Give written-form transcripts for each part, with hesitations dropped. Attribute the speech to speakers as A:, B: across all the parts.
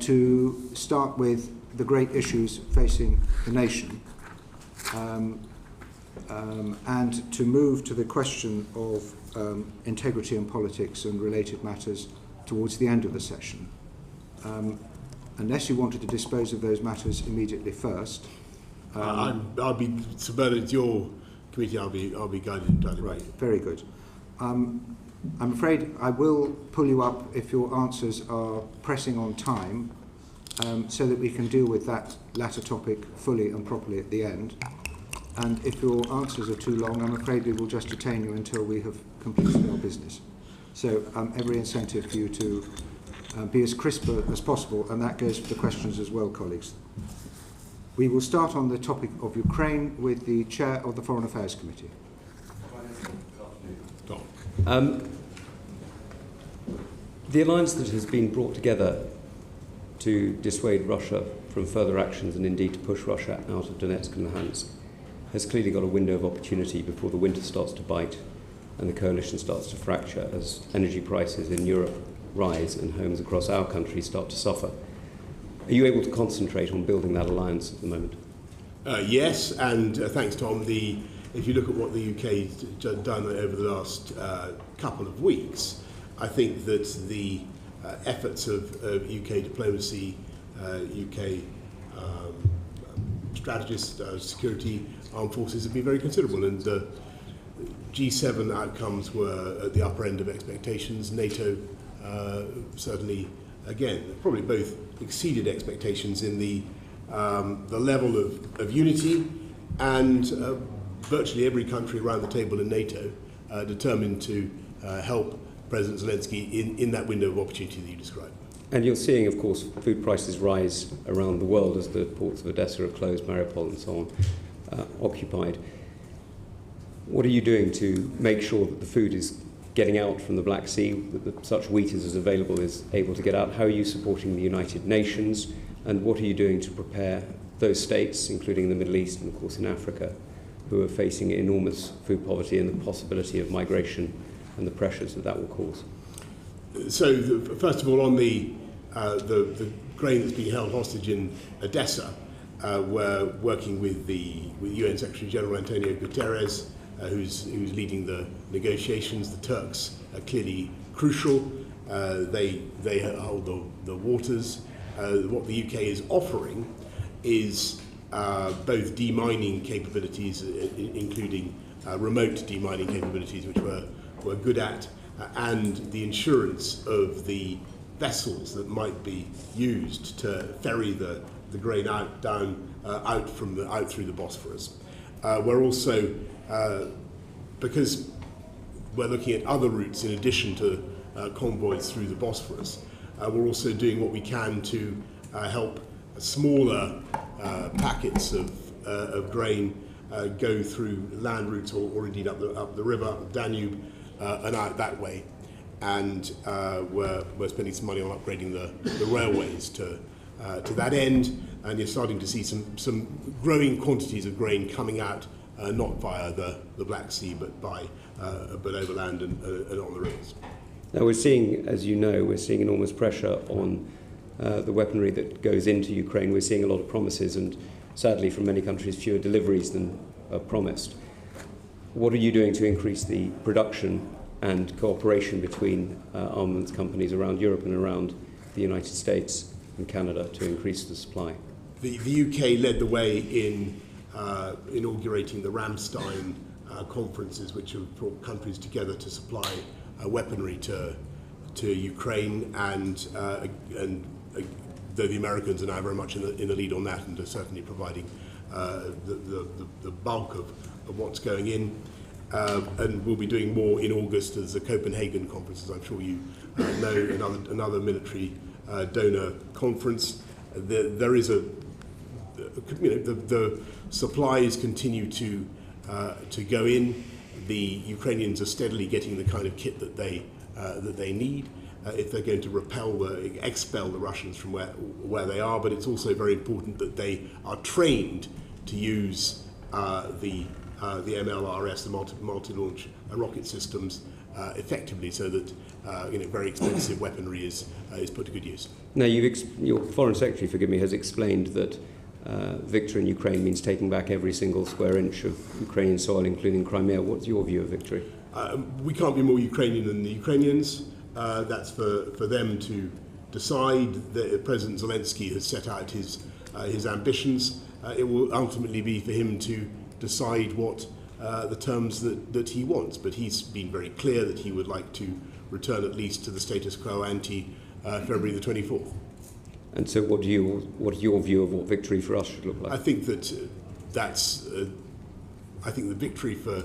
A: to start with the great issues facing the nation, and to move to the question of integrity in politics and related matters towards the end of the session. Unless you wanted to dispose of those matters immediately first.
B: I'll be submitted to your committee. I'll be guided entirely.
A: Right, very good. I'm afraid I will pull you up if your answers are pressing on time, so that we can deal with that latter topic fully and properly at the end. And if your answers are too long, I'm afraid we will just detain you until we have completed our business. So every incentive for you to be as crisp as possible, and that goes for the questions as well, colleagues. We will start on the topic of Ukraine with the Chair of the Foreign Affairs Committee.
C: The alliance that has been brought together to dissuade Russia from further actions and indeed to push Russia out of Donetsk and Luhansk has clearly got a window of opportunity before the winter starts to bite and the coalition starts to fracture as energy prices in Europe rise and homes across our country start to suffer. Are you able to concentrate on building that alliance at the moment?
B: Yes, and thanks, Tom. If you look at what the UK has done over the last couple of weeks, I think that the efforts of UK diplomacy, UK strategists, security, armed forces have been very considerable, and the G7 outcomes were at the upper end of expectations. NATO certainly, again, probably both exceeded expectations in the level of unity, and virtually every country around the table in NATO determined to help President Zelensky in that window of opportunity that you described.
C: And you're seeing, of course, food prices rise around the world as the ports of Odessa are closed, Mariupol and so on occupied. What are you doing to make sure that the food is getting out from the Black Sea, that such wheat as is available is able to get out? How are you supporting the United Nations? And what are you doing to prepare those states, including the Middle East and, of course, in Africa, who are facing enormous food poverty and the possibility of migration and the pressures that will cause?
B: So, first of all, on the grain that's being held hostage in Odessa, we're working with the UN Secretary General Antonio Guterres, who's leading the negotiations. The Turks are clearly crucial. They hold the waters. What the UK is offering is both demining capabilities, including remote demining capabilities, which we're good at, and the insurance of the vessels that might be used to ferry the grain out through the Bosphorus. We're also, because we're looking at other routes in addition to convoys through the Bosphorus, we're also doing what we can to help smaller packets of grain go through land routes or indeed up the river, Danube, and out that way. And we're spending some money on upgrading the railways to that end, and you're starting to see some growing quantities of grain coming out, not via the Black Sea, but overland and on the rivers.
C: Now we're seeing, as you know, enormous pressure on the weaponry that goes into Ukraine. We're seeing a lot of promises and, sadly, from many countries, fewer deliveries than are promised. What are you doing to increase the production and cooperation between armaments companies around Europe and around the United States and Canada to increase the supply?
B: The UK led the way in inaugurating the Ramstein conferences, which have brought countries together to supply weaponry to Ukraine, and though the Americans are now very much in the lead on that and are certainly providing the bulk of what's going in. And we'll be doing more in August as the Copenhagen conference, as I'm sure you know, another military donor conference. There is the supplies continue to go in. The Ukrainians are steadily getting the kind of kit that they need if they're going to expel the Russians from where they are. But it's also very important that they are trained to use the MLRS, the multi-launch rocket systems, effectively, so that very expensive weaponry is put to good use.
C: Now, your Foreign Secretary, forgive me, has explained that victory in Ukraine means taking back every single square inch of Ukrainian soil, including Crimea. What's your view of victory?
B: We can't be more Ukrainian than the Ukrainians. That's for them to decide. President Zelensky has set out his ambitions. It will ultimately be for him to decide what the terms that he wants. But he's been very clear that he would like to return at least to the status quo ante February the 24th.
C: And so what is your view of what victory for us should look like?
B: I think that I think the victory for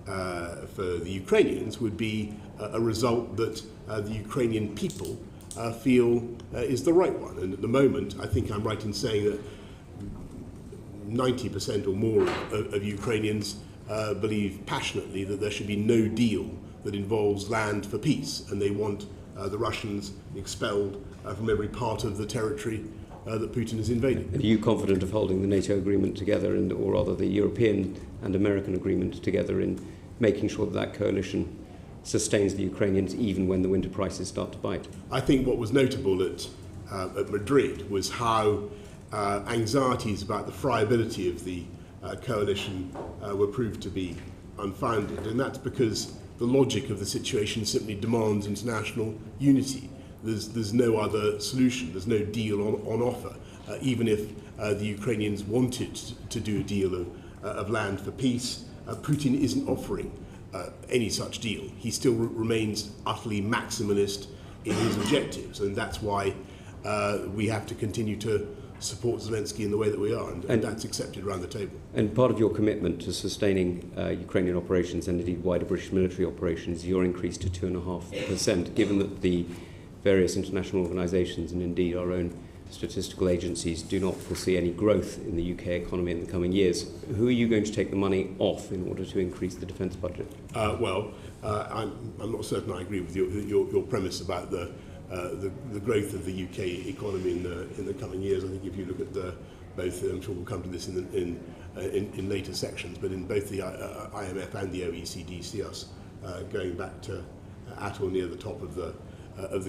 B: the Ukrainians would be a result that the Ukrainian people feel is the right one. And at the moment, I think I'm right in saying that 90% or more of Ukrainians believe passionately that there should be no deal that involves land for peace, and they want the Russians expelled from every part of the territory that Putin has invaded.
C: And are you confident of holding the NATO agreement together, or rather the European and American agreement together, in making sure that coalition sustains the Ukrainians even when the winter prices start to bite?
B: I think what was notable at Madrid was how anxieties about the friability of the coalition were proved to be unfounded, and that's because the logic of the situation simply demands international unity. There's no other solution. There's no deal on offer. Even if the Ukrainians wanted to do a deal of land for peace, Putin isn't offering any such deal. He still remains utterly maximalist in his objectives, and that's why we have to continue to support Zelensky in the way that we are, and that's accepted around the table.
C: And part of your commitment to sustaining Ukrainian operations and indeed wider British military operations is your increase to 2.5%, given that the various international organisations and indeed our own statistical agencies do not foresee any growth in the UK economy in the coming years. Who are you going to take the money off in order to increase the defence budget?
B: I'm not certain I agree with your premise about the growth of the UK economy in the coming years. I think if you look at both, I'm sure we'll come to this in later sections, but in both the IMF and the OECD see us going back to at or near the top of the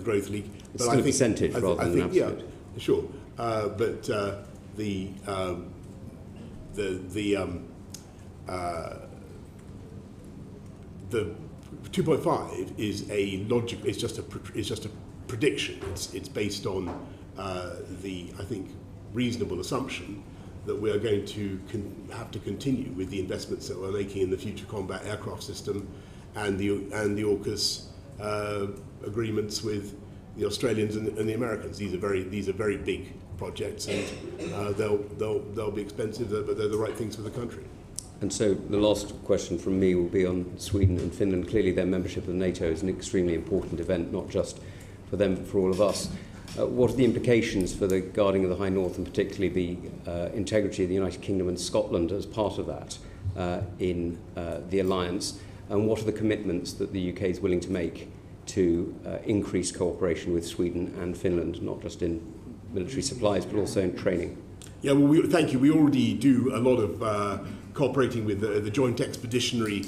B: growth league.
C: It's still a percentage rather than absolute.
B: Yeah, sure. But the 2.5 is a logic. It's just a prediction. It's based on the, I think, reasonable assumption that we are going to have to continue with the investments that we're making in the Future Combat Aircraft System and the AUKUS agreements with the Australians and the Americans. These are very big projects, and they'll be expensive, but they're the right things for the country.
C: And so the last question from me will be on Sweden and Finland. Clearly their membership of NATO is an extremely important event, not just for them but for all of us. What are the implications for the guarding of the High North, and particularly the integrity of the United Kingdom and Scotland as part of that in the alliance? And what are the commitments that the UK is willing to make to increase cooperation with Sweden and Finland, not just in military supplies but also in training?
B: Yeah, well, thank you. We already do a lot of cooperating with the Joint Expeditionary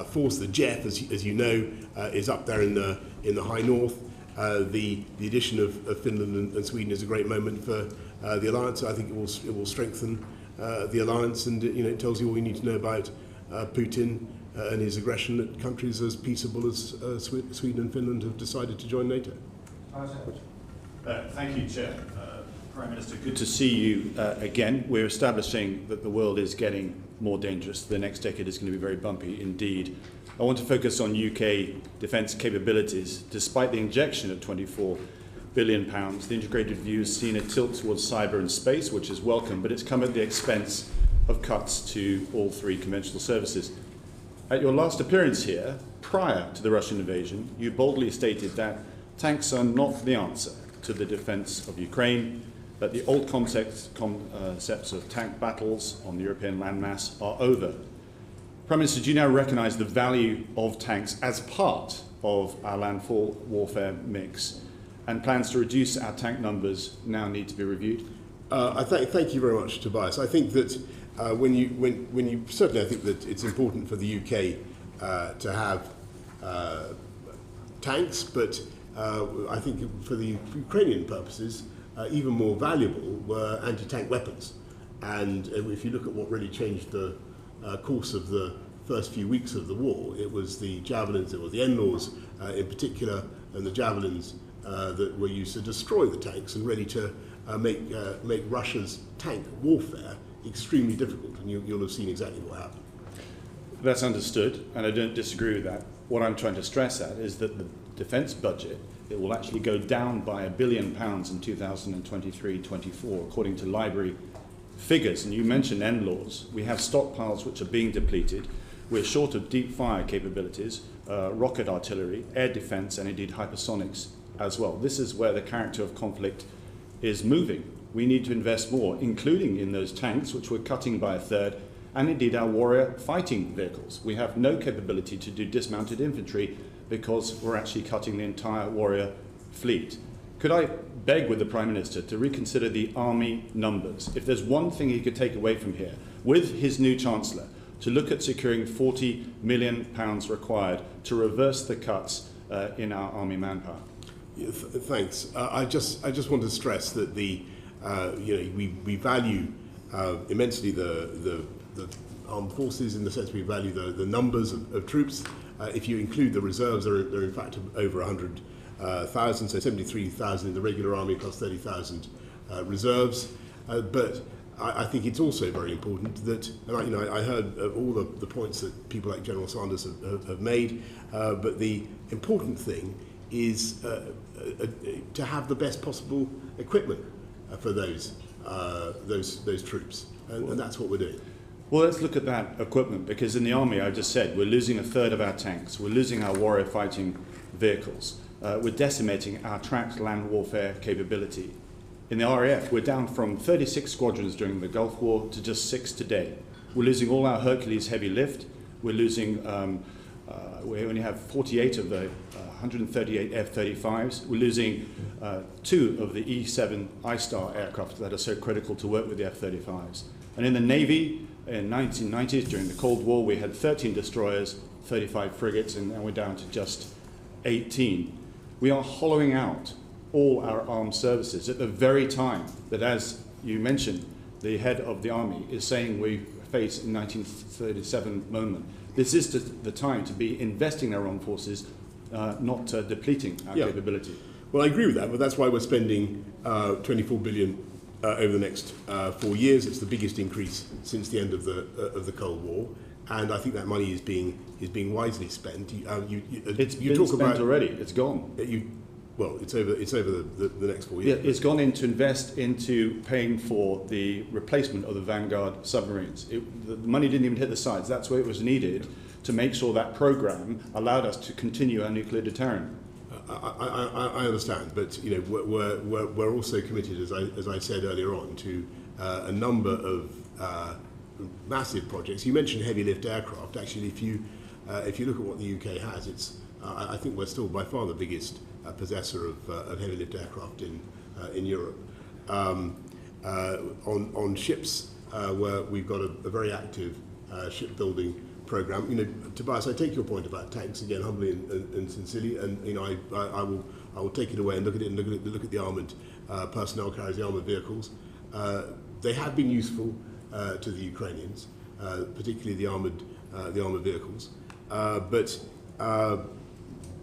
B: Force. The JEF, as you know, is up there in the High North. The addition of Finland and Sweden is a great moment for the alliance. I think it will strengthen the alliance, and it tells you all you need to know about Putin and his aggression at countries as peaceable as Sweden and Finland have decided to join NATO.
D: Thank you, Chair. Prime Minister, good to see you again. We're establishing that the world is getting more dangerous. The next decade is going to be very bumpy indeed. I want to focus on UK defence capabilities. Despite the injection of £24 billion, the integrated view has seen a tilt towards cyber and space, which is welcome, but it's come at the expense of cuts to all three conventional services. At your last appearance here, prior to the Russian invasion, you boldly stated that tanks are not the answer to the defence of Ukraine, that the old concepts of tank battles on the European landmass are over. Prime Minister, do you now recognise the value of tanks as part of our landfall warfare mix, and plans to reduce our tank numbers now need to be reviewed?
B: Thank you very much, Tobias. I think that certainly I think that it's important for the UK to have tanks, but I think for the Ukrainian purposes, even more valuable were anti-tank weapons. And if you look at what really changed the course of the first few weeks of the war, it was the javelins, it was the NLAWs in particular, and the javelins that were used to destroy the tanks and ready to make Russia's tank warfare extremely difficult. And you'll have seen exactly what happened. That's
D: understood, and I don't disagree with that. What I'm trying to stress at is that the defence budget, it will actually go down by £1 billion in 2023-24, according to library figures. And you mentioned NLAWs. We have stockpiles which are being depleted. We're short of deep fire capabilities, rocket artillery, air defence, and indeed hypersonics as well. This is where the character of conflict is moving. We need to invest more, including in those tanks, which we're cutting by a third, and indeed our warrior fighting vehicles. We have no capability to do dismounted infantry because we're actually cutting the entire warrior fleet. Could I beg with the Prime Minister to reconsider the army numbers? If there's one thing he could take away from here, with his new Chancellor, to look at securing £40 million required to reverse the cuts in our army manpower.
B: Yeah, thanks. I just want to stress that we value immensely the armed forces, in the sense we value the numbers of troops. If you include the reserves, they're in fact over 100,000, so 73,000 in the regular army plus 30,000 reserves. But I think it's also very important that, and I heard all the points that people like General Sanders have made, but the important thing is to have the best possible equipment for those troops, and that's what we're doing.
D: Well, let's look at that equipment, because in the army, I just said, we're losing a third of our tanks, we're losing our warrior fighting vehicles, we're decimating our tracked land warfare capability. In the RAF, we're down from 36 squadrons during the Gulf War to just 6 today. We're losing all our Hercules heavy lift. We're losing, we only have 48 of the 138 F-35s. We're losing 2 of the E-7 I-Star aircraft that are so critical to work with the F-35s. And in the Navy, in 1990s, during the Cold War, we had 13 destroyers, 35 frigates, and now we're down to just 18. We are hollowing out all our armed services at the very time that, as you mentioned, the head of the army is saying we face in 1937 moment. This is the time to be investing in our armed forces, not depleting our capability.
B: Well, I agree with that, but that's why we're spending 24 billion over the next 4 years. It's the biggest increase since the end of the Cold War, and I think that money is being wisely spent.
D: It's been spent already. It's gone.
B: Well, it's over the next 4 years.
D: Yeah, it's gone in to invest into paying for the replacement of the Vanguard submarines. The money didn't even hit the sides. That's where it was needed to make sure that program allowed us to continue our nuclear deterrent.
B: I understand, but we're also committed, as I said earlier on, to a number of massive projects. You mentioned heavy lift aircraft. Actually, if you look at what the UK has, I think we're still by far the biggest possessor of heavy lift aircraft in Europe. On ships, where we've got a very active shipbuilding program. Tobias, I take your point about tanks again humbly and sincerely, and I will take it away and look at it and look at the armoured personnel carriers, the armoured vehicles. They have been useful to the Ukrainians, particularly the armoured vehicles, but.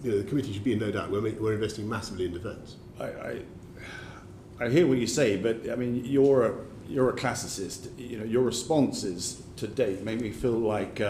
B: The committee should be in no doubt. We're investing massively in defence.
D: I hear what you say, but I mean, you're a classicist. Your responses to date make me feel like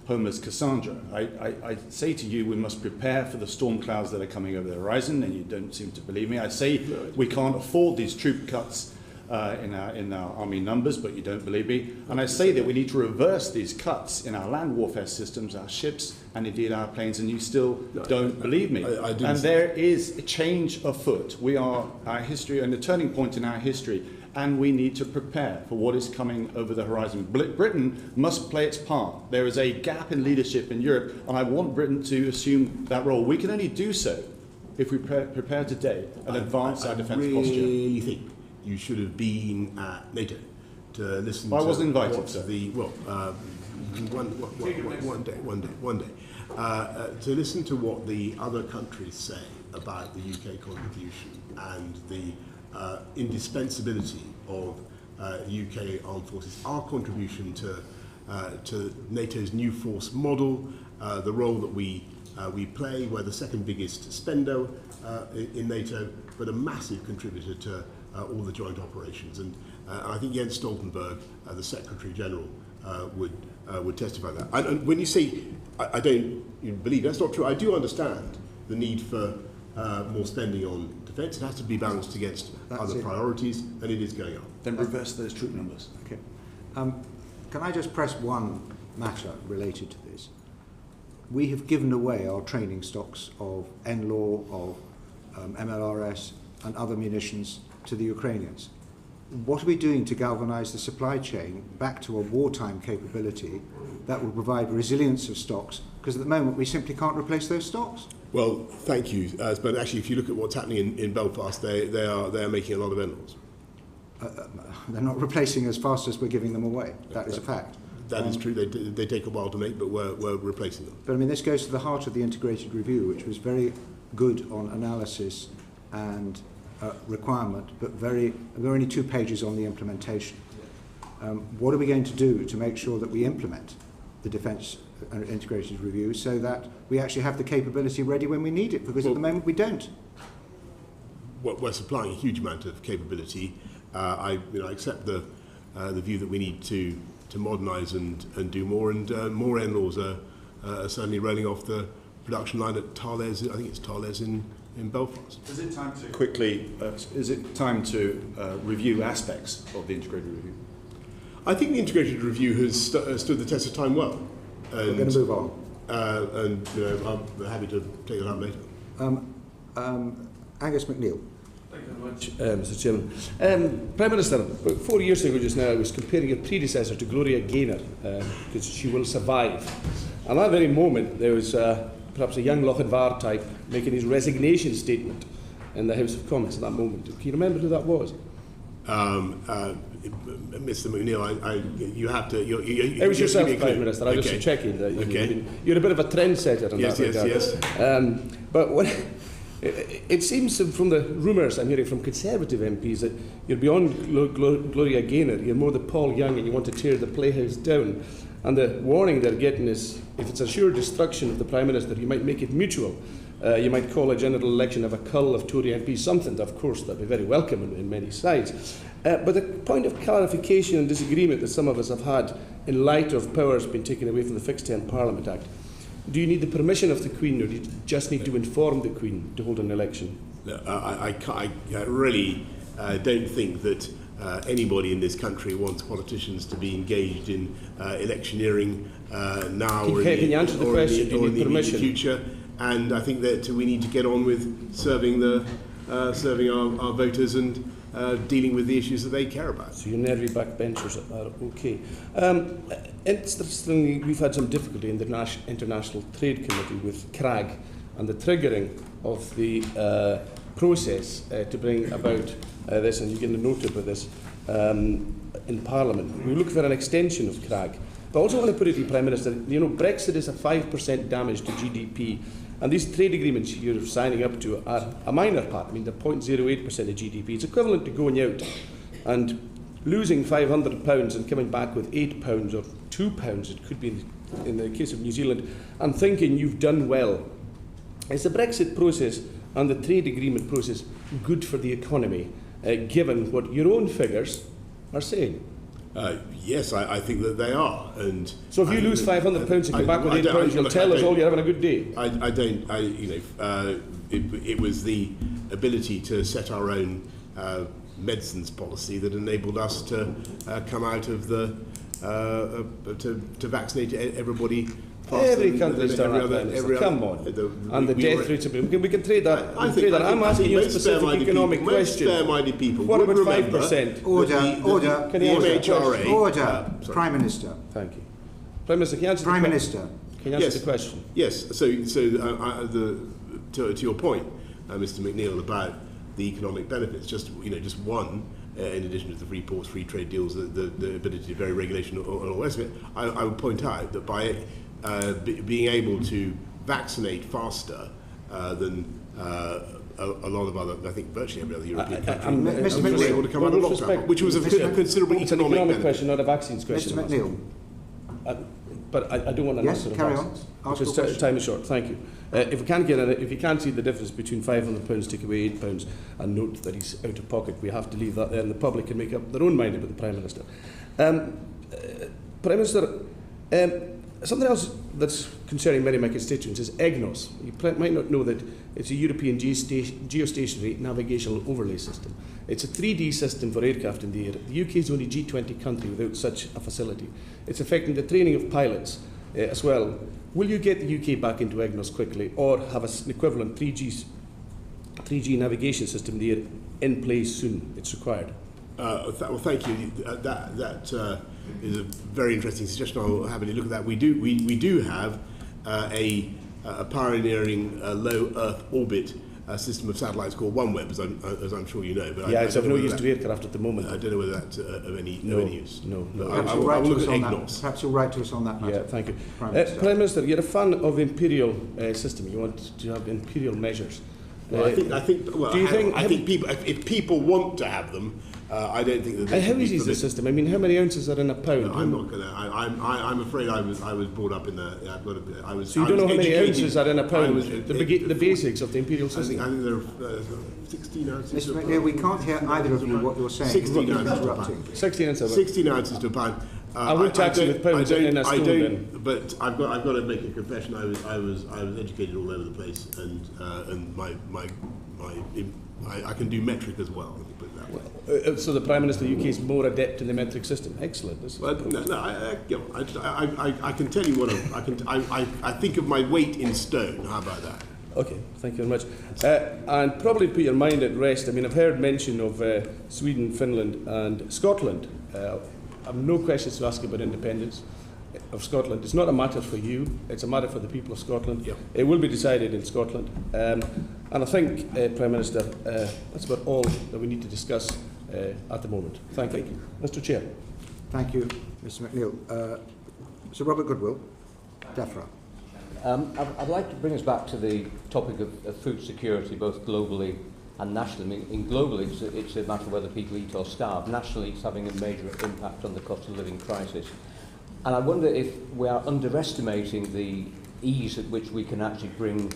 D: Homer's Cassandra. I say to you, we must prepare for the storm clouds that are coming over the horizon, and you don't seem to believe me. I say we can't afford these troop cuts in our army numbers, but you don't believe me. And I say that we need to reverse these cuts in our land warfare systems, our ships, and indeed our planes, and you still don't believe me. And there is a change afoot. We are our history and a turning point in our history, and we need to prepare for what is coming over the horizon. Britain must play its part. There is a gap in leadership in Europe, and I want Britain to assume that role. We can only do so if we prepare today and advance our defence posture.
B: I really think you should have been at NATO to listen to.
D: I wasn't invited, sir.
B: One day. to listen to what the other countries say about the UK contribution and the indispensability of UK armed forces, our contribution to NATO's new force model, the role that we play. We're the second biggest spender in NATO, but a massive contributor to all the joint operations. And I think Jens Stoltenberg, the Secretary General, would testify that. And when you say, I don't believe, that's not true. I do understand the need for more spending on defence. It has to be balanced against other priorities, and it is going up.
D: Then reverse those troop numbers.
A: Okay. Can I just press one matter related to this? We have given away our training stocks of NLAW, of MLRS and other munitions to the Ukrainians. What are we doing to galvanise the supply chain back to a wartime capability that will provide resilience of stocks? Because at the moment we simply can't replace those stocks.
B: Well, thank you. But actually, if you look at what's happening in Belfast, they are making a lot of NLAWs.
A: They're not replacing as fast as we're giving them away. That is a fact.
B: That is true. They take a while to make, but we're replacing them.
A: But I mean, this goes to the heart of the integrated review, which was very good on analysis and requirement, but there are only 2 pages on the implementation. What are we going to do to make sure that we implement the defence integrated review so that we actually have the capability ready when we need it? Because at the moment we don't.
B: We're supplying a huge amount of capability. I accept the view that we need to modernise and do more, and more NLAWs are certainly rolling off the production line at Thales. I think it's Thales in Belfast.
D: Is it time to quickly? Is it time to review aspects of the integrated review?
B: I think the integrated review has stood the test of time well. And,
A: we're going to move on.
B: And I'm happy to take that up later.
A: Angus McNeill.
E: Thank you very much, Mr. Chairman. Prime Minister, about 4 years ago just now, I was comparing your predecessor to Gloria Gaynor, because she will survive. And at that very moment, there was perhaps a young Lochinvar type making his resignation statement in the House of Commons at that moment. Can you remember who that was?
B: Mr. McNeill, you have to.
E: It was yourself, Prime Minister. I was just checking that you're a bit of a trendsetter in that regard.
B: Yes.
E: But when it seems from the rumours I'm hearing from Conservative MPs that you're beyond Gloria Gaynor, you're more the Paul Young, and you want to tear the Playhouse down. And the warning they're getting is, if it's a sure destruction of the Prime Minister, you might make it mutual. You might call a general election of a cull of Tory MPs, something, of course, that'd be very welcome in many sides. But the point of clarification and disagreement that some of us have had in light of powers being taken away from the Fixed Term Parliament Act, do you need the permission of the Queen, or do you just need to inform the Queen to hold an election?
B: No, I really don't think that anybody in this country wants politicians to be engaged in electioneering now or in the immediate future. And I think that we need to get on with serving our voters and dealing with the issues that they care about.
E: So you're nervy backbenchers are okay. Interestingly, we've had some difficulty in the International Trade Committee with CRAG and the triggering of the process to bring about this, and you get a note about this in Parliament. We look for an extension of CRAG. But I also want to put it to you, Prime Minister, Brexit is a 5% damage to GDP. And these trade agreements you're signing up to are a minor part. I mean, they're 0.08% of GDP. It's equivalent to going out and losing £500 and coming back with £8 or £2, it could be in the case of New Zealand, and thinking you've done well. Is the Brexit process and the trade agreement process good for the economy, given what your own figures are saying?
B: Yes, I think that they are. And
E: so if you lose £500 and come back with £8, you'll tell us all you're having a good day.
B: It was the ability to set our own medicines policy that enabled us to come out of the to vaccinate everybody.
E: Every country's done that. Come on. And the death rates. We can trade that. I'm asking you a specific economic question.
B: Fair-minded people.
E: What about 5%?
A: Order.
E: Can you answer
A: Order. Prime Minister.
E: Thank you. Prime Minister, can you answer
A: Prime Minister.
E: Can you answer the question?
B: Yes. So to your point, Mr. McNeill, about the economic benefits, just one. In addition to the free ports, free trade deals, the ability to vary regulation, and all the rest of it, I would point out that by being able to vaccinate faster than a lot of other, I think virtually every other European country,
A: Mr.
B: was able to come out of lockdown, which was a considerable
E: It's an
B: economic
E: economic
B: benefit.
E: question, not a vaccines question.
A: Mr. McNeill.
E: But I don't want an
A: Yes,
E: answer on
A: carry
E: vaccines.
A: on. Ask
E: Because
A: your question.
E: time is short. Thank you. If you can't see the difference between £500 take away £8 and note that he's out of pocket, we have to leave that there, and the public can make up their own mind about the Prime Minister. Prime Minister, something else that's concerning many of my constituents is EGNOS. You might not know that it's a European geostationary navigational overlay system. It's a 3D system for aircraft in the air. The UK is the only G20 country without such a facility. It's affecting the training of pilots as well. Will you get the UK back into EGNOS quickly, or have an equivalent 3G navigation system in the air in place soon? It's required.
B: Well, thank you. That is a very interesting suggestion. I'll have a look at that. We do have a pioneering low Earth orbit system of satellites called OneWeb, as I'm sure you know. But
E: Yeah, it's of no use to aircraft at the moment.
B: I don't know whether that's of any use.
E: No.
A: Perhaps
B: I
A: you'll
B: will
A: write to
B: look
A: us
B: at
A: on that.
B: EGNOS.
A: Perhaps you'll write to us on that matter.
E: Yeah, thank you.
A: Prime Minister.
E: Prime Minister, you're a fan of imperial system. You want to have imperial measures.
B: Well, I think. Well,
E: do you think?
B: I think people, if people want to have them, I don't think that.
E: How easy is the system? I mean, how many ounces are in a pound?
B: No, I'm not going to. I'm afraid I was brought up in the. I was.
E: So you don't know how many ounces are in a pound? The basics of the imperial
B: I
E: system.
B: think there are 16 ounces.
A: Mr. McNeill, we can't hear either of you what you're saying.
B: 16
A: You're
B: ounces to a
A: interrupting.
B: pound.
E: 16 ounces.
B: 16 ounces to a pound.
E: I would tax you with pounds in a stone then.
B: But I've got to make a confession. I was educated all over the place, and I can do metric as well. Let me put it that way.
E: So the Prime Minister of the UK is more adept in the metric system. Excellent.
B: Well, I can tell you what I think of my weight in stone. How about that?
E: Okay, thank you very much. And probably put your mind at rest. I mean, I've heard mention of Sweden, Finland and Scotland. I have no questions to ask about independence of Scotland. It's not a matter for you, it's a matter for the people of Scotland.
B: Yep.
E: It will be decided in Scotland. And I think, Prime Minister, that's about all that we need to discuss at the moment. Thank you. Mr. Chair.
A: Thank you, Mr. McNeill. Sir Robert Goodwill, DEFRA.
F: I'd like to bring us back to the topic of food security, both globally and nationally. I mean, globally, it's a matter of whether people eat or starve. Nationally, it's having a major impact on the cost of living crisis. And I wonder if we are underestimating the ease at which we can actually bring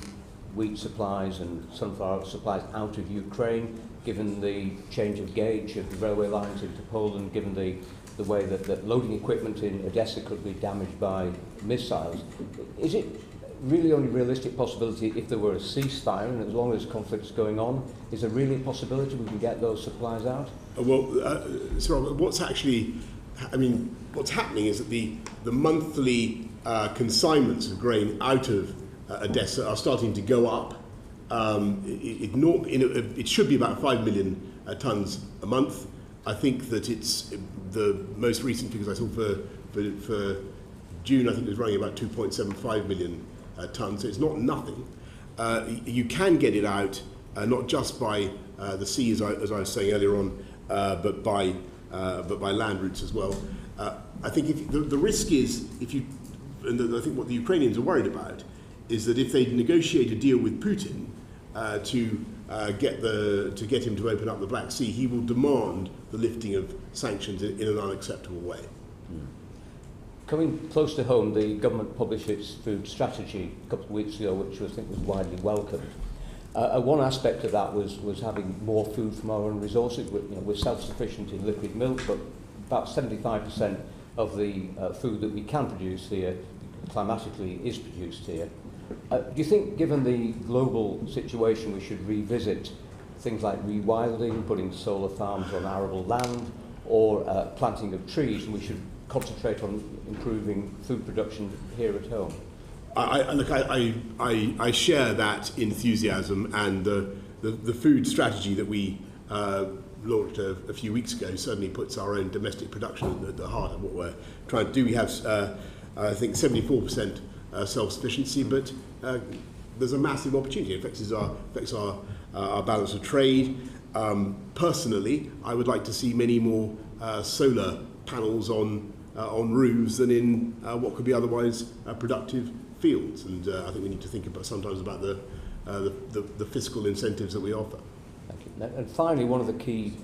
F: wheat supplies and sunflower supplies out of Ukraine, given the change of gauge of the railway lines into Poland, given the way that loading equipment in Odessa could be damaged by missiles. Is it really only realistic possibility if there were a ceasefire, and as long as conflict's going on, is there really a possibility we can get those supplies out?
B: Well, Sir Robert, what's happening is that the monthly consignments of grain out of Odessa are starting to go up. It should be about 5 million tonnes a month. I think that it's the most recent figures I saw for June, I think it was running about 2.75 million tonnes, so it's not nothing. You can get it out not just by the sea, as I was saying earlier on, but by land routes as well. I think the risk is, and I think what the Ukrainians are worried about is that if they negotiate a deal with Putin to get him to open up the Black Sea, he will demand the lifting of sanctions in an unacceptable way.
F: Coming close to home, the government published its food strategy a couple of weeks ago, which I think was widely welcomed. One aspect of that was having more food from our own resources. We're self-sufficient in liquid milk, but about 75% of the food that we can produce here, climatically, is produced here. Do you think, given the global situation, we should revisit things like rewilding, putting solar farms on arable land, or planting of trees, and we should concentrate on improving food production here at home?
B: I share that enthusiasm, and the food strategy that we launched a few weeks ago certainly puts our own domestic production at the heart of what we're trying to do. We have, I think, 74% self-sufficiency, but there's a massive opportunity. It affects our balance of trade. Personally, I would like to see many more solar panels on on roofs than in what could be otherwise productive fields. And I think we need to think sometimes about the fiscal incentives that we offer.
F: Thank you. And finally, one of the key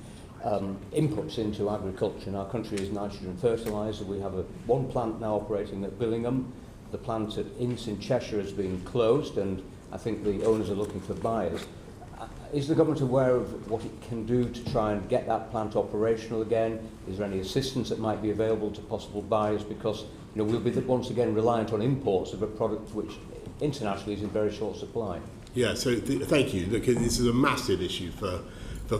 F: inputs into agriculture in our country is nitrogen fertiliser. We have one plant now operating at Billingham. The plant at Ince in Cheshire has been closed, and I think the owners are looking for buyers. Is the government aware of what it can do to try and get that plant operational again? Is there any assistance that might be available to possible buyers? Because we'll be once again reliant on imports of a product which internationally is in very short supply.
B: Yeah, so thank you. Look, this is a massive issue for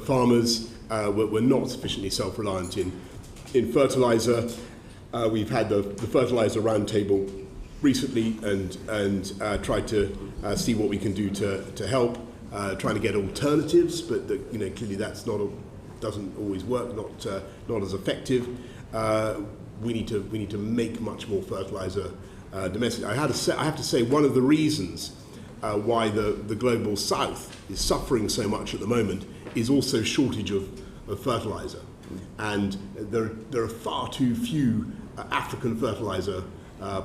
B: farmers. We're not sufficiently self-reliant in fertiliser. We've had the fertiliser roundtable recently and tried to see what we can do to help. Trying to get alternatives, but clearly that's doesn't always work. Not as effective. We need to make much more fertiliser domestic. I have to say one of the reasons why the global south is suffering so much at the moment is also shortage of fertiliser, and there are far too few African fertiliser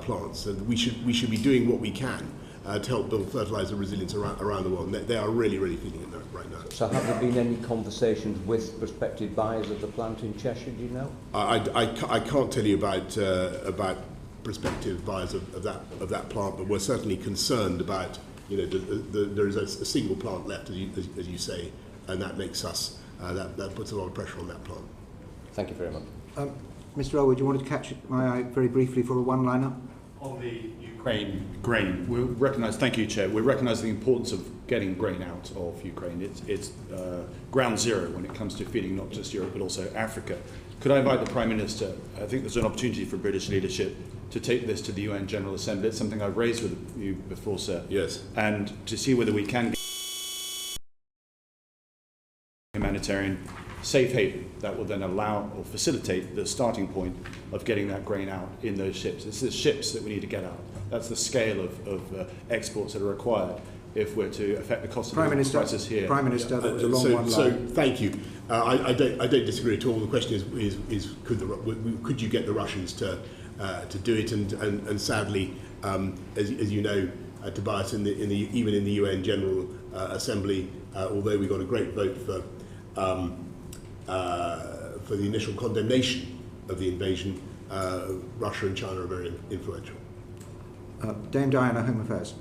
B: plants, and we should be doing what we can to help build fertiliser resilience around the world. And they are really feeling it right now.
F: So have there been any conversations with prospective buyers of the plant in Cheshire, do you know?
B: I can't tell you about prospective buyers of that plant, but we're certainly concerned about, there is a single plant left, as you say, and that makes us, that puts a lot of pressure on that plant.
F: Thank you very much.
A: Mr. Elwood, you wanted to catch my eye very briefly for a one-liner?
D: On the Ukraine grain, we recognise, thank you, Chair, we recognise the importance of getting grain out of Ukraine. It's ground zero when it comes to feeding not just Europe but also Africa. Could I invite the Prime Minister, I think there's an opportunity for British leadership to take this to the UN General Assembly. It's something I've raised with you before, sir.
B: Yes.
D: And to see whether we can get humanitarian safe haven that will then allow or facilitate the starting point of getting that grain out in those ships. It's the ships that we need to get out. That's the scale of exports that are required if we're to affect the cost of the crisis here.
A: Prime Minister, that was a long one.
B: So thank you. I don't disagree at all. The question is could you get the Russians to do it? And sadly, as you know, Tobias, even in the UN General Assembly, although we got a great vote for the initial condemnation of the invasion, Russia and China are very influential.
A: Dame Diana, Home Affairs.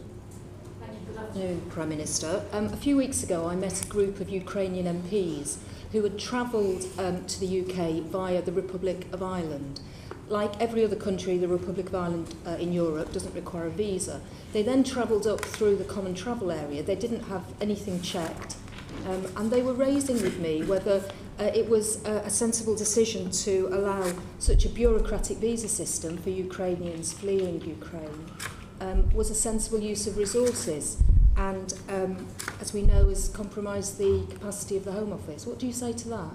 G: Thank you. Good afternoon, Prime Minister. A few weeks ago I met a group of Ukrainian MPs who had travelled to the UK via the Republic of Ireland. Like every other country, the Republic of Ireland in Europe doesn't require a visa. They then travelled up through the common travel area. They didn't have anything checked. And they were raising with me whether it was a sensible decision to allow such a bureaucratic visa system for Ukrainians fleeing Ukraine was a sensible use of resources and, as we know, has compromised the capacity of the Home Office. What do you say to that?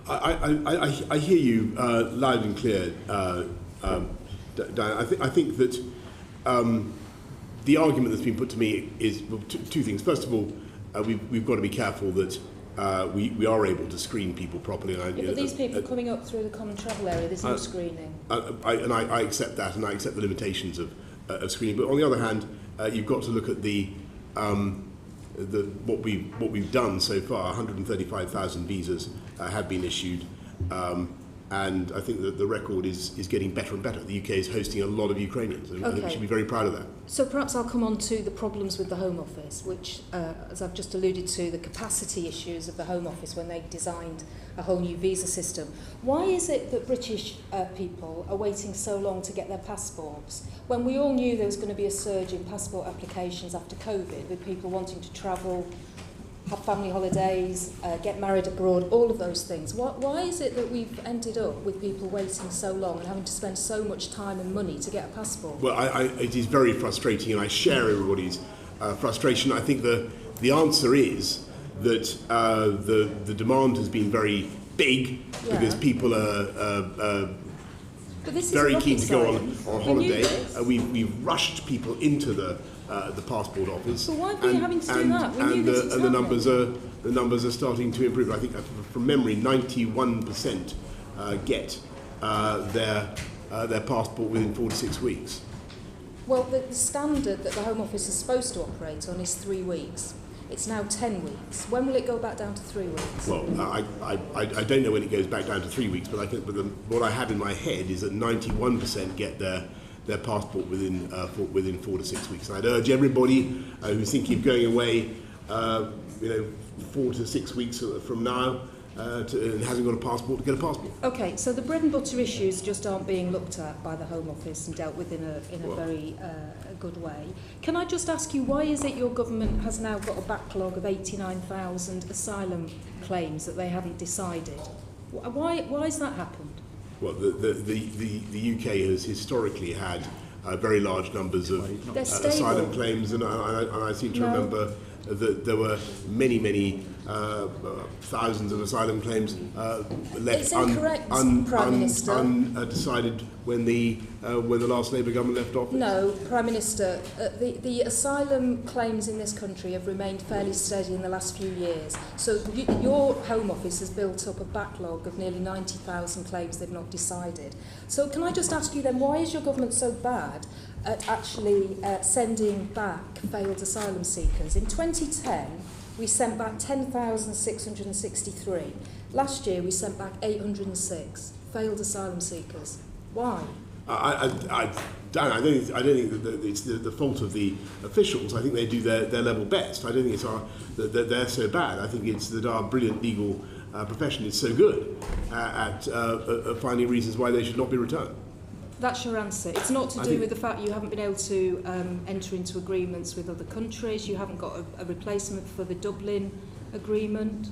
B: I hear you loud and clear, Diana. I think that the argument that's been put to me is two things. First of all, we've got to be careful that we are able to screen people properly.
G: But these people coming up through the common travel area, there's no screening.
B: I accept that, and I accept the limitations of screening. But on the other hand, you've got to look at what we've done so far. 135,000 visas have been issued. And I think that the record is getting better and better. The UK is hosting a lot of Ukrainians, and I think we should be very proud of that.
G: So perhaps I'll come on to the problems with the Home Office, which, as I've just alluded to, the capacity issues of the Home Office when they designed a whole new visa system. Why is it that British people are waiting so long to get their passports, when we all knew there was going to be a surge in passport applications after COVID, with people wanting to travel, have family holidays, get married abroad, all of those things? Why is it that we've ended up with people waiting so long and having to spend so much time and money to get a passport?
B: Well, it is very frustrating, and I share everybody's frustration. I think the answer is that the demand has been very big because people are very keen to go on holiday. We've rushed people into the passport office.
G: So why were you having to do that? We knew this was
B: the numbers are starting to improve. I think from memory, 91% get their their passport within 4 to 6 weeks.
G: Well, the standard that the Home Office is supposed to operate on is 3 weeks. It's now 10 weeks. When will it go back down to 3 weeks?
B: Well, I don't know when it goes back down to 3 weeks, but what I have in my head is that 91% get their passport within 4 to 6 weeks. And I'd urge everybody who's thinking of going away, 4 to 6 weeks from now, and hasn't got a passport, to get a passport.
G: Okay, so the bread and butter issues just aren't being looked at by the Home Office and dealt with in a very good way. Can I just ask you, why is it your government has now got a backlog of 89,000 asylum claims that they haven't decided? Why has that happened?
B: Well, the UK has historically had very large numbers of asylum claims, and I seem to remember that there were many thousands of asylum claims left undecided when the last Labour government left office.
G: No, Prime Minister, the asylum claims in this country have remained fairly steady in the last few years. So your Home Office has built up a backlog of nearly 90,000 claims they've not decided. So can I just ask you then, why is your government so bad at actually sending back failed asylum seekers? In 2010, we sent back 10,663. Last year, we sent back 806 failed asylum seekers. Why?
B: I don't think that it's the fault of the officials. I think they do their level best. I don't think it's that they're so bad. I think it's that our brilliant legal profession is so good at finding reasons why they should not be returned.
G: That's your answer. It's not to do with the fact you haven't been able to enter into agreements with other countries. You haven't got a replacement for the Dublin Agreement.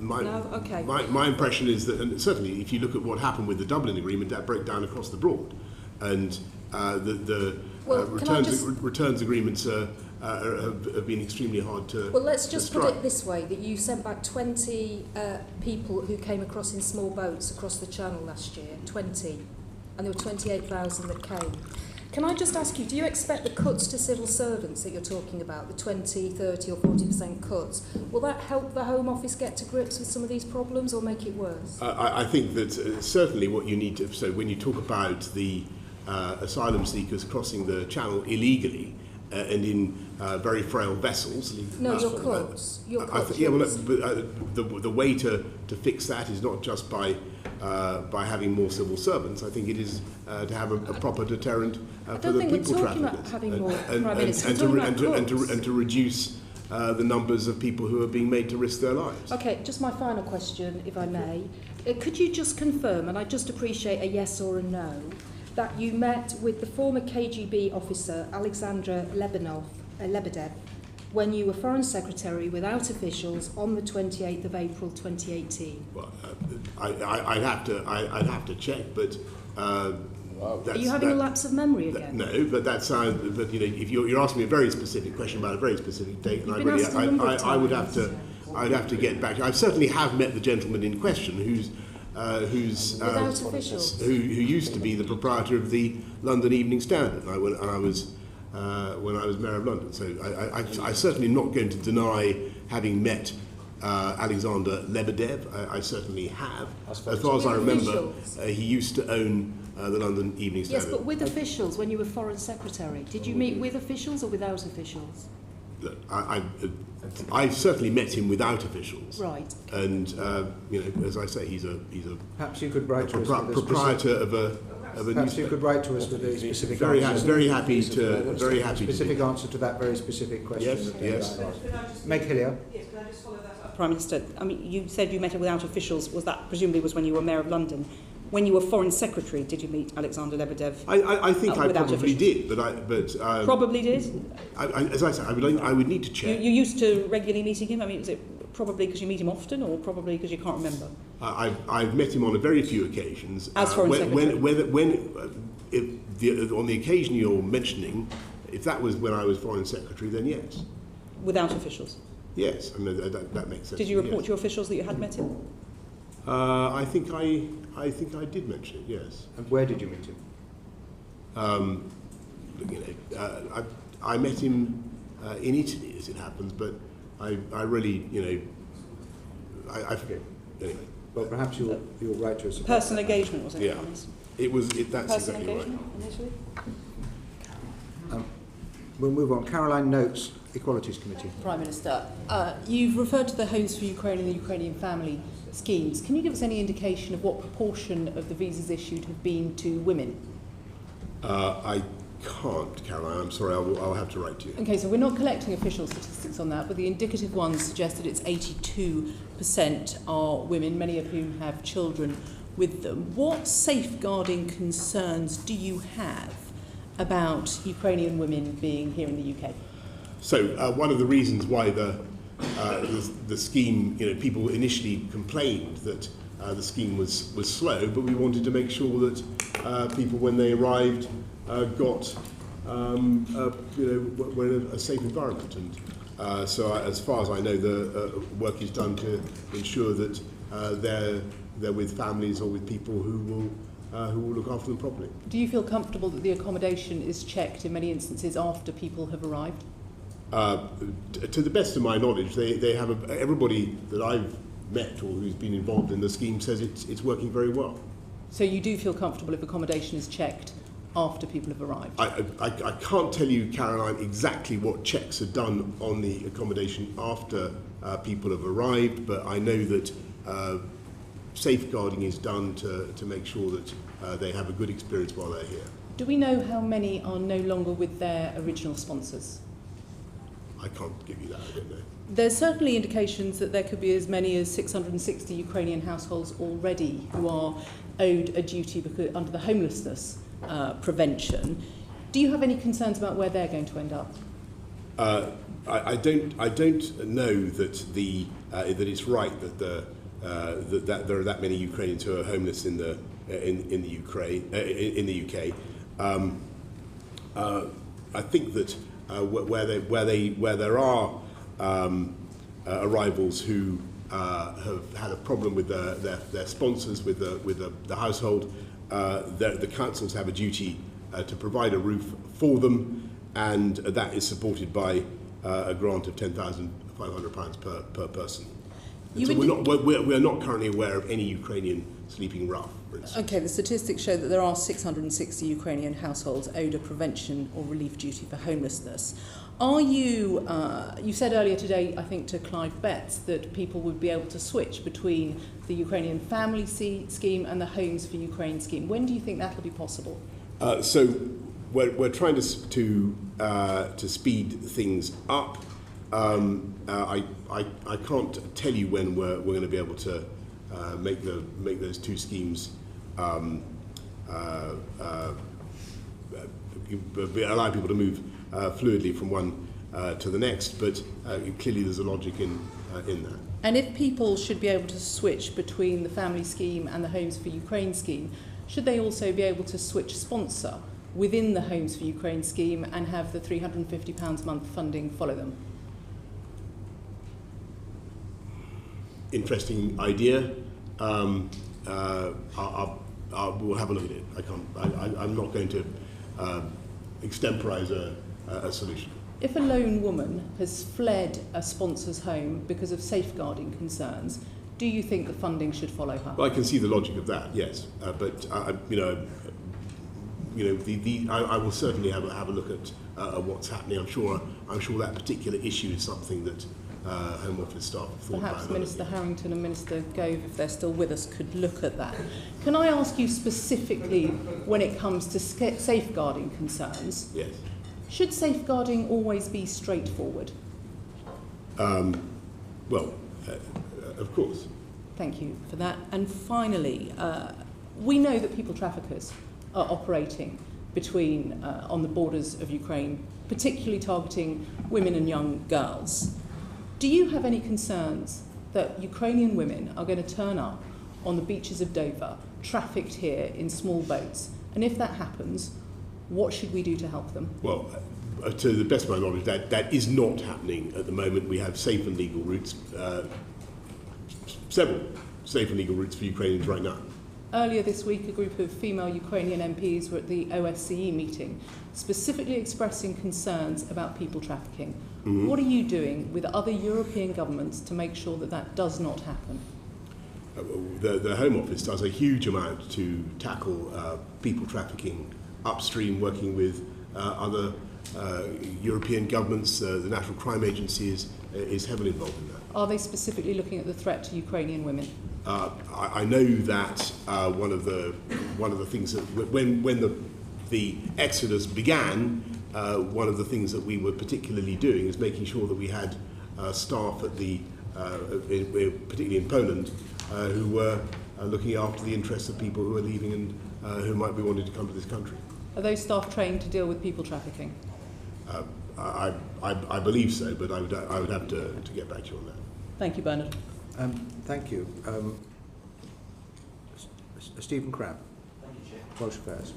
B: My impression is that, and certainly if you look at what happened with the Dublin Agreement, that broke down across the board, and returns agreements have been extremely hard to.
G: Well, let's just put it this way: that you sent back 20 people who came across in small boats across the Channel last year, 20, and there were 28,000 that came. Can I just ask you, do you expect the cuts to civil servants that you're talking about, the 20, 30 or 40% cuts, will that help the Home Office get to grips with some of these problems or make it worse?
B: I think that certainly what you need to, so when you talk about the asylum seekers crossing the Channel illegally and in very frail vessels.
G: No, your cuts.
B: The way to fix that is not just by having more civil servants. I think it is to have a proper deterrent for the people traffickers, and to reduce the numbers of people who are being made to risk their lives.
G: Okay, just my final question, if I may. Could you just confirm, and I just appreciate a yes or a no, that you met with the former KGB officer Alexander Lebedev when you were Foreign Secretary without officials on the 28th of April 2018?
B: Well, I'd have to check, but
G: are you having a lapse of memory again?
B: No, but that's but if you're asking me a very specific question about a very specific date, and I'd have to get back. I certainly have met the gentleman in question who used to be the proprietor of the London Evening Standard when I was Mayor of London. So I certainly am not going to deny having met Alexander Lebedev. I certainly have. As far as I remember, he used to own the London Evening Standard.
G: Yes, but with officials when you were Foreign Secretary. Did you meet with officials or without officials?
B: I certainly met him without officials.
G: Right.
B: And as I say, he's a
A: perhaps you could write to us
B: proprietor of a
A: perhaps you could write to us with a specific answer.
B: Very happy to
A: specific answer to that very specific question.
B: Yes.
A: Meg Hillier.
H: Yes, can I just follow that up? Prime Minister, I mean, you said you met her without officials. Was that presumably when you were Mayor of London? When you were Foreign Secretary, did you meet Alexander Lebedev?
B: I think I probably did,
H: probably did.
B: As I said, I would need to check.
H: You used to regularly meeting him. I mean, was it probably because you meet him often, or probably because you can't remember?
B: I've met him on a very few occasions.
H: As Foreign Secretary.
B: On the occasion you're mentioning, if that was when I was Foreign Secretary, then yes.
H: Without officials.
B: Yes, I mean that makes sense.
H: Did you report to your officials that you had met him?
B: I think I did mention it. Yes.
A: And where did you meet him?
B: I met him in Italy, as it happens, but I really, I forget. Anyway.
A: Well, perhaps you're right to a
H: Personal engagement, was it?
B: Yeah.
H: Prime Minister?
B: That's
H: Personal
B: exactly right.
H: engagement, initially?
A: We'll move on. Caroline Noakes, Equalities Committee.
G: Prime Minister, you've referred to the Homes for Ukraine and the Ukrainian family schemes. Can you give us any indication of what proportion of the visas issued have been to women?
B: I can't, Caroline. I'm sorry. I'll have to write to you.
G: Okay, so we're not collecting official statistics on that, but the indicative ones suggest that it's 82% are women, many of whom have children with them. What safeguarding concerns do you have about Ukrainian women being here in the UK?
B: So one of the reasons why the scheme, people initially complained that the scheme was slow, but we wanted to make sure that people, when they arrived, got were in a safe environment. And so, as far as I know, the work is done to ensure that they're with families or with people who will look after them properly.
G: Do you feel comfortable that the accommodation is checked in many instances after people have arrived?
B: To the best of my knowledge, they have everybody that I've met or who's been involved in the scheme says it's working very well.
G: So you do feel comfortable if accommodation is checked after people have arrived?
B: I can't tell you, Caroline, exactly what checks are done on the accommodation after people have arrived, but I know that safeguarding is done to make sure that they have a good experience while they're here.
G: Do we know how many are no longer with their original sponsors?
B: I can't give you that, I don't know.
G: There's certainly indications that there could be as many as 660 Ukrainian households already who are owed a duty under the homelessness prevention. Do you have any concerns about where they're going to end up?
B: I don't know that that it's right that that there are that many Ukrainians who are homeless in the UK. I think that where there are arrivals who have had a problem with their sponsors, with the household, the councils have a duty to provide a roof for them, and that is supported by a grant of £10,500 per person. So we're not currently aware of any Ukrainian sleeping rough, for instance.
G: Okay, the statistics show that there are 660 Ukrainian households owed a prevention or relief duty for homelessness. Are you, you said earlier today, I think to Clive Betts, that people would be able to switch between the Ukrainian family scheme and the Homes for Ukraine scheme. When do you think that will be possible?
B: So we're trying to speed things up. I can't tell you when we're going to be able to make those two schemes allow people to move fluidly from one to the next, but clearly there's a logic in that.
G: And if people should be able to switch between the family scheme and the Homes for Ukraine scheme, should they also be able to switch sponsor within the Homes for Ukraine scheme and have the £350 a month funding follow them?
B: Interesting idea. We'll have a look at it. I'm not going to extemporise a solution.
G: If a lone woman has fled a sponsor's home because of safeguarding concerns, do you think the funding should follow her?
B: Well, I can see the logic of that, yes. But I will certainly have a look at what's happening. I'm sure that particular issue is something that Home Office staff have thought about.
G: Perhaps Minister Harrington and Minister Gove, if they're still with us, could look at that. Can I ask you specifically, when it comes to safeguarding concerns,
B: yes,
G: should safeguarding always be straightforward?
B: Well, of course.
G: Thank you for that. And finally, we know that people traffickers are operating between on the borders of Ukraine, particularly targeting women and young girls. Do you have any concerns that Ukrainian women are going to turn up on the beaches of Dover, trafficked here in small boats? And if that happens, what should we do to help them?
B: Well, to the best of my knowledge, that is not happening at the moment. We have safe and legal routes, several safe and legal routes for Ukrainians right now.
G: Earlier this week, a group of female Ukrainian MPs were at the OSCE meeting, specifically expressing concerns about people trafficking. Mm-hmm. What are you doing with other European governments to make sure that that does not happen?
B: the Home Office does a huge amount to tackle people trafficking upstream, working with other European governments. The National Crime Agency is heavily involved in that.
I: Are they specifically looking at the threat to Ukrainian women?
B: I know that one of the things that when the exodus began, one of the things that we were particularly doing is making sure that we had staff at the particularly in Poland who were looking after the interests of people who are leaving and who might be wanting to come to this country.
I: Are those staff trained to deal with people trafficking?
B: I believe so, but I would have to get back to you on that.
I: Thank you, Bernard.
A: Thank you. Stephen Crabb. Thank you, Chair. Welsh Affairs.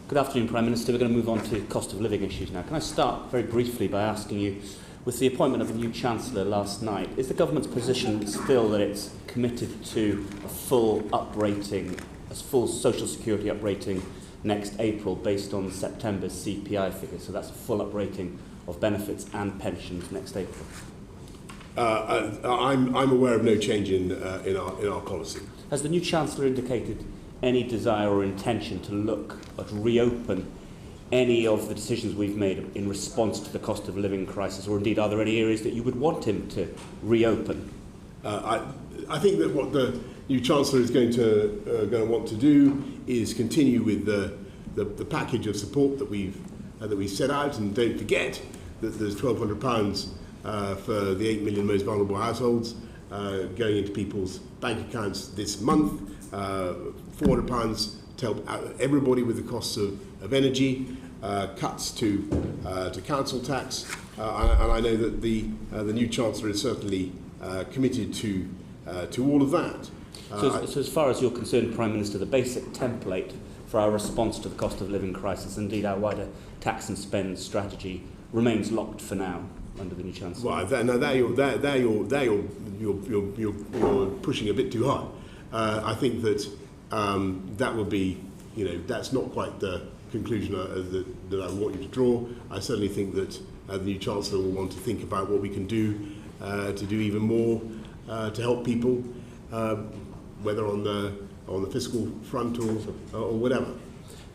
J: Good afternoon, Prime Minister. We're going to move on to cost of living issues now. Can I start very briefly by asking you, with the appointment of a new Chancellor last night, is the government's position still that it's committed to a full uprating, a full social security uprating next April based on September's CPI figures? So that's a full uprating of benefits and pensions next April.
B: I'm aware of no change in our policy.
J: Has the new Chancellor indicated any desire or intention to look at reopen any of the decisions we've made in response to the cost of living crisis, or indeed are there any areas that you would want him to reopen?
B: I think that what the new Chancellor is going to want to do is continue with the package of support that we've set out, and don't forget that there's £1,200 for the 8 million most vulnerable households going into people's bank accounts this month, £400 to help everybody with the costs of energy, cuts to council tax, and I know that the new Chancellor is certainly committed to all of that.
J: So as far as you're concerned, Prime Minister, the basic template for our response to the cost of living crisis, indeed our wider tax and spend strategy, remains locked for now under the new Chancellor.
B: Well, you're pushing a bit too hard. I think that that will be, that's not quite the conclusion that I want you to draw. I certainly think that the new Chancellor will want to think about what we can do to do even more to help people, whether on the fiscal front or whatever.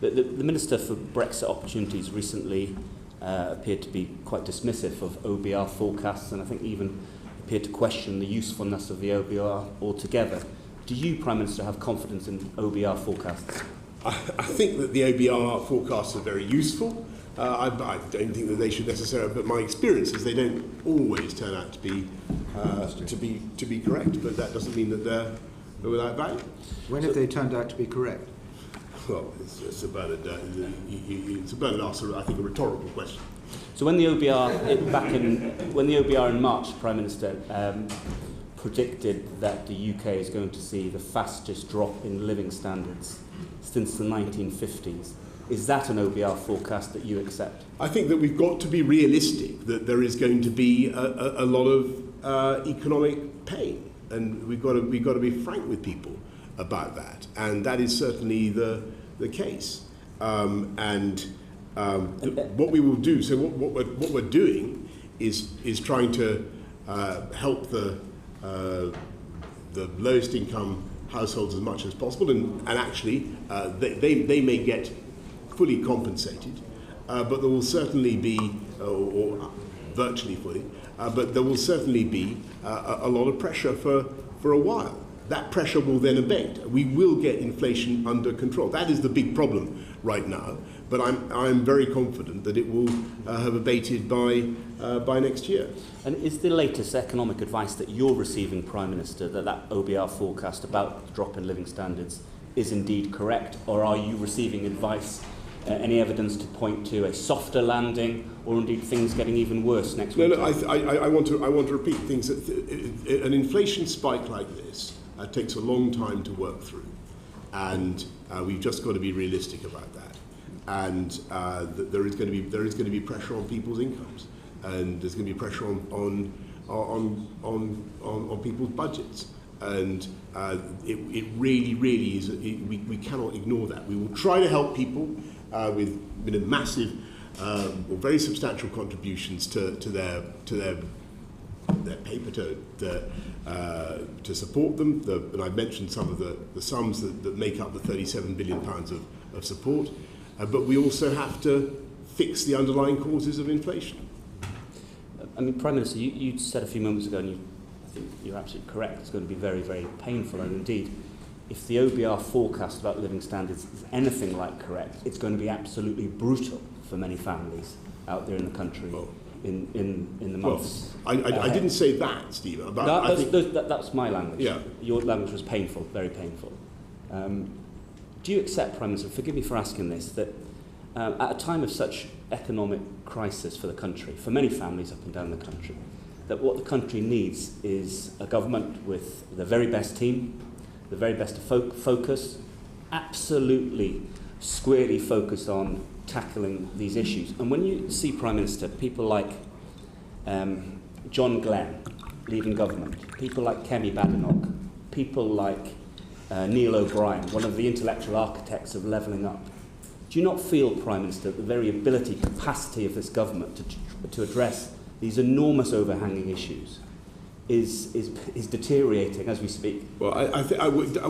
J: The Minister for Brexit Opportunities recently appeared to be quite dismissive of OBR forecasts, and I think even appeared to question the usefulness of the OBR altogether. Do you, Prime Minister, have confidence in OBR forecasts?
B: I think that the OBR forecasts are very useful. I don't think that they should necessarily, but my experience is they don't always turn out to be correct. But that doesn't mean that they're without value.
A: When have they turned out to be correct?
B: Well, it's about I think, a rhetorical question.
J: So when the OBR in March, Prime Minister, predicted that the UK is going to see the fastest drop in living standards since the 1950s, is that an OBR forecast that you accept?
B: I think that we've got to be realistic, that there is going to be a lot of economic pain, and we've got to be frank with people about that, and that is certainly the case. What we will do, so what we're doing is trying to help the lowest income households as much as possible, and actually they may get fully compensated, but there will certainly be, or virtually fully, but there will certainly be a lot of pressure for a while. That pressure will then abate. We will get inflation under control. That is the big problem right now, but I'm very confident that it will have abated by next year.
J: And is the latest economic advice that you're receiving, Prime Minister, that OBR forecast about the drop in living standards is indeed correct, or are you receiving advice, any evidence to point to a softer landing, or indeed things getting even worse next week?
B: No, I want to repeat things. An inflation spike like this takes a long time to work through, and we've just got to be realistic about that. And there is going to be pressure on people's incomes, and there's going to be pressure on people's budgets, and it really is. We cannot ignore that. We will try to help people with massive or very substantial contributions to their their paper to support them. And I've mentioned some of the sums that make up the £37 billion of support. But we also have to fix the underlying causes of inflation.
J: I mean, Prime Minister, you said a few moments ago, and I think you're absolutely correct, it's going to be very, very painful. And indeed, if the OBR forecast about living standards is anything like correct, it's going to be absolutely brutal for many families out there in the country in the months.
B: Well, I didn't say that, Stephen. But
J: that's my language.
B: Yeah.
J: Your language was painful, very painful. Do you accept, Prime Minister, forgive me for asking this, that at a time of such economic crisis for the country, for many families up and down the country, that what the country needs is a government with the very best team, the very best focus, absolutely squarely focused on tackling these issues? And when you see, Prime Minister, people like John Glenn leaving government, people like Kemi Badenoch, people like Neil O'Brien, one of the intellectual architects of levelling up, do you not feel, Prime Minister, the very ability, capacity of this government to address these enormous overhanging issues is deteriorating as we speak?
B: Well,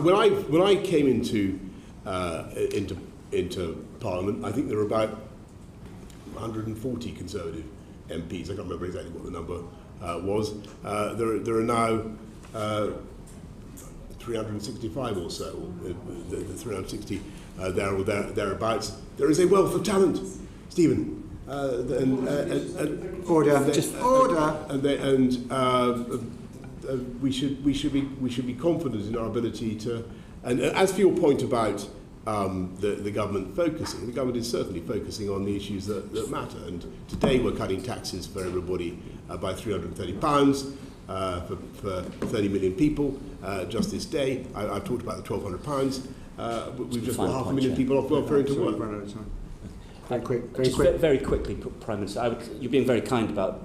B: when I came into Parliament, I think there were about 140 Conservative MPs. I can't remember exactly what the number was. There are now 365 or so, the 360 there or thereabouts. There is a wealth of talent, Stephen.
A: Order.
B: We should be confident in our ability to. And as for your point about the government focusing, the government is certainly focusing on the issues that matter. And today we're cutting taxes for everybody by £330 for 30 million people. Just this day, I've talked about the £1,200. We've just got 500,000 people off welfare into work.
A: Run out of time. Very quick.
J: Very quickly, Prime Minister, you're being very kind about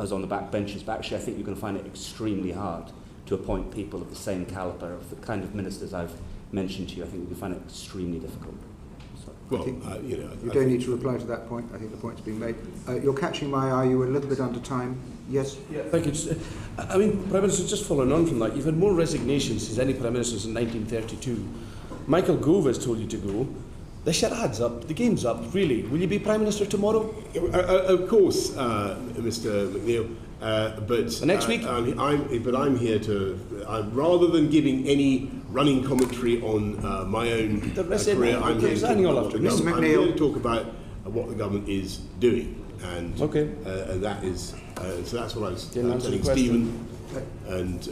J: us on the back benches, but actually I think you're going to find it extremely hard to appoint people of the same calibre, of the kind of ministers I've mentioned to you. I think you're going to find it extremely difficult.
B: Well,
A: you don't need to reply to that point. I think the point's been made. You're catching my eye. You were a little bit under time. Yes?
E: Yeah, thank you. I mean, Prime Minister, just following on from that, you've had more resignations since any Prime Ministers in 1932. Michael Gove has told you to go. The charade's up, the game's up, really. Will you be Prime Minister tomorrow?
B: Of course, Mr. McNeill. But
E: next week?
B: I'm here to, rather than giving any running commentary on my own career, I'm here to talk about what the government is doing. And that is, so that's what I was telling Stephen. And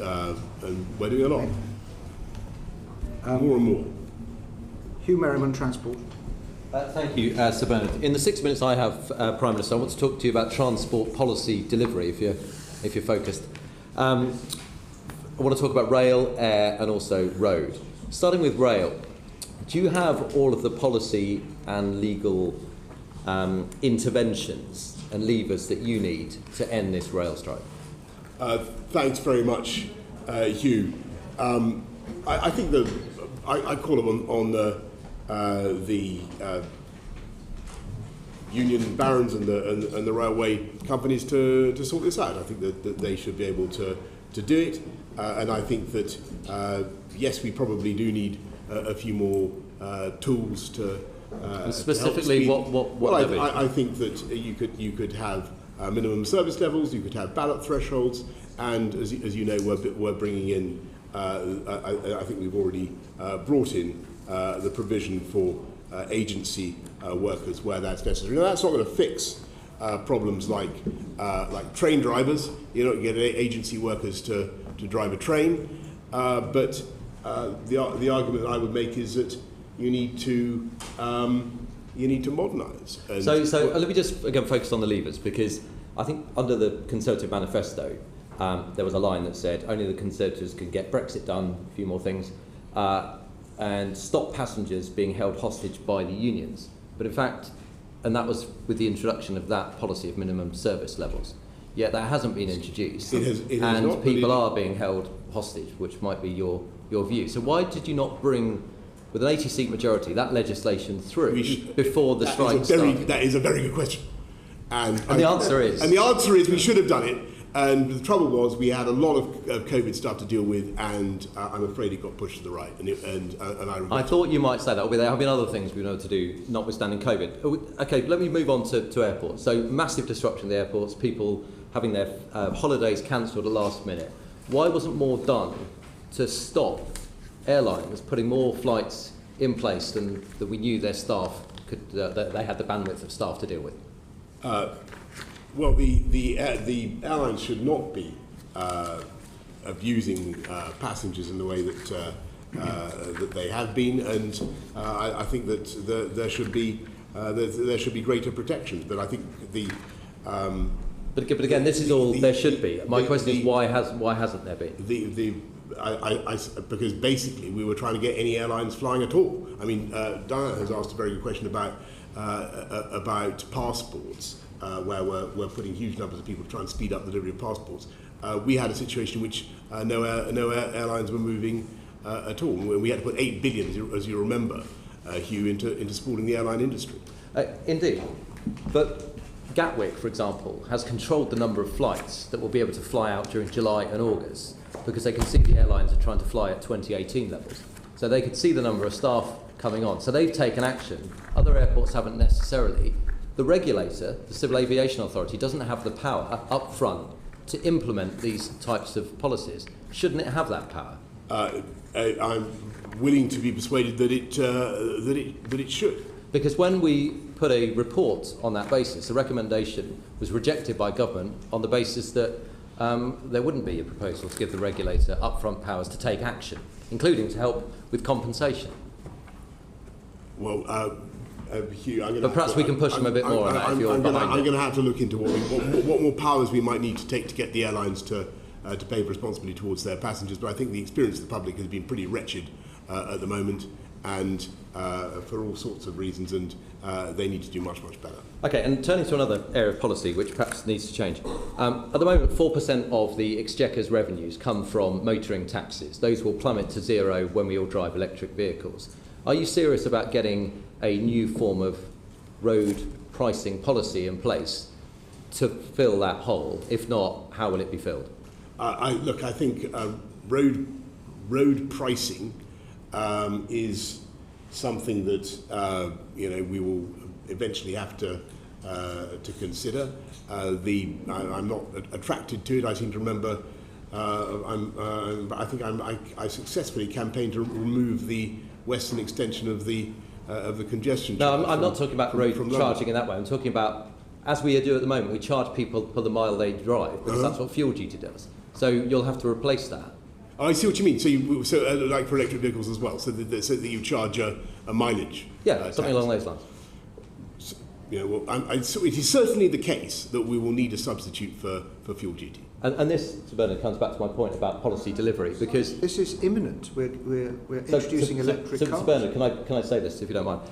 B: we're doing a lot. More and more.
A: Hugh Merriman, Transport.
K: Thank you, Sir Bernard. In the 6 minutes I have, Prime Minister, I want to talk to you about transport policy delivery, if you're focused. I want to talk about rail, air, and also road. Starting with rail, do you have all of the policy and legal interventions and levers that you need to end this rail strike?
B: Thanks very much, Hugh. I think I call on the union barons and the railway companies to sort this out. I think that they should be able to do it, and I think that yes, we probably do need a few more tools to.
K: Specifically, what
B: I think that you could have minimum service levels, you could have ballot thresholds, and as you know, we're bringing in. I think we've already brought in the provision for agency workers where that's necessary. Now, that's not going to fix problems like train drivers. You don't get agency workers to drive a train, but the argument I would make is that you need to modernise.
K: So let me just again focus on the levers, because I think under the Conservative manifesto there was a line that said only the Conservatives can get Brexit done, a few more things, and stop passengers being held hostage by the unions. But in fact, and that was with the introduction of that policy of minimum service levels. Yet that hasn't been introduced, and people are being held hostage, which might be your view. So why did you not bring, with an 80-seat majority, that legislation through before the strike started?
B: That is a very good question. And
K: the answer is?
B: And the answer is we should have done it. And the trouble was we had a lot of COVID stuff to deal with, and I'm afraid it got pushed to the right.
K: I thought you might say that, but there have been other things we've been able to do, notwithstanding COVID. Okay, let me move on to airports. So massive disruption in the airports, people having their holidays cancelled at the last minute. Why wasn't more done to stop airlines putting more flights in place than that we knew their staff could, that they had the bandwidth of staff to deal with?
B: Well, the airlines should not be abusing passengers in the way that they have been, and I think that there should be greater protection. But I think
K: But again, this is all there should be. My question is why hasn't there been?
B: Because basically we were trying to get any airlines flying at all. I mean, Diana has asked a very good question about passports. Where we're putting huge numbers of people to try and speed up the delivery of passports. We had a situation in which no airlines were moving at all. We had to put 8 billion, as you remember, Hugh, into supporting the airline industry.
K: Indeed. But Gatwick, for example, has controlled the number of flights that will be able to fly out during July and August because they can see the airlines are trying to fly at 2018 levels. So they could see the number of staff coming on. So they've taken action. Other airports haven't necessarily. The regulator, the Civil Aviation Authority, doesn't have the power up front to implement these types of policies. Shouldn't it have that power?
B: I'm willing to be persuaded that it should.
K: Because when we put a report on that basis, the recommendation was rejected by government on the basis that there wouldn't be a proposal to give the regulator upfront powers to take action, including to help with compensation.
B: Well. Hugh,
K: but perhaps we can push them a bit more on that if you're behind it.
B: I'm going to have to look into what more powers we might need to take to get the airlines to pay responsibly towards their passengers. But I think the experience of the public has been pretty wretched at the moment, and for all sorts of reasons, and they need to do much, much better.
K: Okay, and turning to another area of policy which perhaps needs to change. At the moment, 4% of the Exchequer's revenues come from motoring taxes. Those will plummet to zero when we all drive electric vehicles. Are you serious about getting a new form of road pricing policy in place to fill that hole? If not, how will it be filled?
B: I think road pricing is something that we will eventually have to consider. I'm not attracted to it. I seem to remember. I successfully campaigned to remove the western extension of the congestion.
K: No, I'm not talking about road charging in that way. I'm talking about, as we do at the moment, we charge people for the mile they drive because that's what fuel duty does. So you'll have to replace that.
B: Oh, I see what you mean. So like for electric vehicles as well, so that you charge a mileage.
K: Yeah, something along those lines.
B: So, it is certainly the case that we will need a substitute for fuel duty.
K: And this, Sir Bernard, comes back to my point about policy delivery, because
A: this is imminent. We're introducing electric cars.
K: Sir Bernard, can I say this, if you don't mind?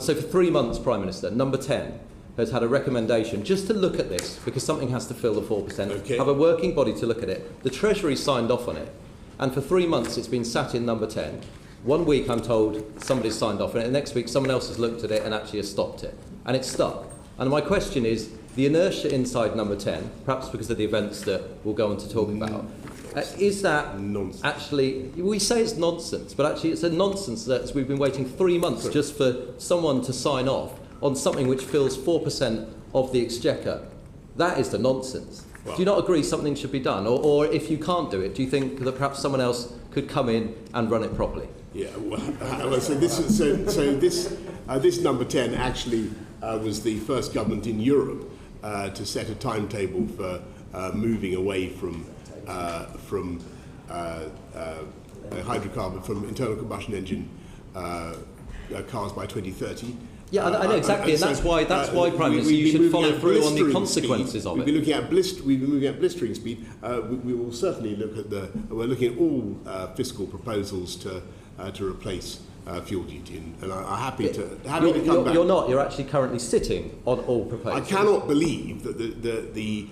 K: So for 3 months, Prime Minister, Number 10 has had a recommendation just to look at this, because something has to fill the 4%,
B: okay.
K: Have a working body to look at it. The Treasury signed off on it, and for 3 months it's been sat in Number 10. 1 week I'm told somebody's signed off on it, and next week someone else has looked at it and actually has stopped it. And it's stuck. And my question is, the inertia inside Number 10, perhaps because of the events that we'll go on to talk about, is that
B: nonsense?
K: Actually, we say it's nonsense, but actually it's a nonsense that we've been waiting 3 months just for someone to sign off on something which fills 4% of the Exchequer. That is the nonsense. Well, do you not agree something should be done? Or if you can't do it, do you think that perhaps someone else could come in and run it properly?
B: Yeah, so this Number 10 actually was the first government in Europe to set a timetable for moving away from hydrocarbon, from internal combustion engine cars by 2030.
K: Yeah, I know exactly, and that's why Prime Minister, you should follow through on the consequences of it.
B: We've been moving at blistering speed. We will certainly look at we're looking at all fiscal proposals to replace fuel duty, and I'm happy to come back.
K: You're not. You're actually currently sitting on all proposals.
B: I cannot believe that the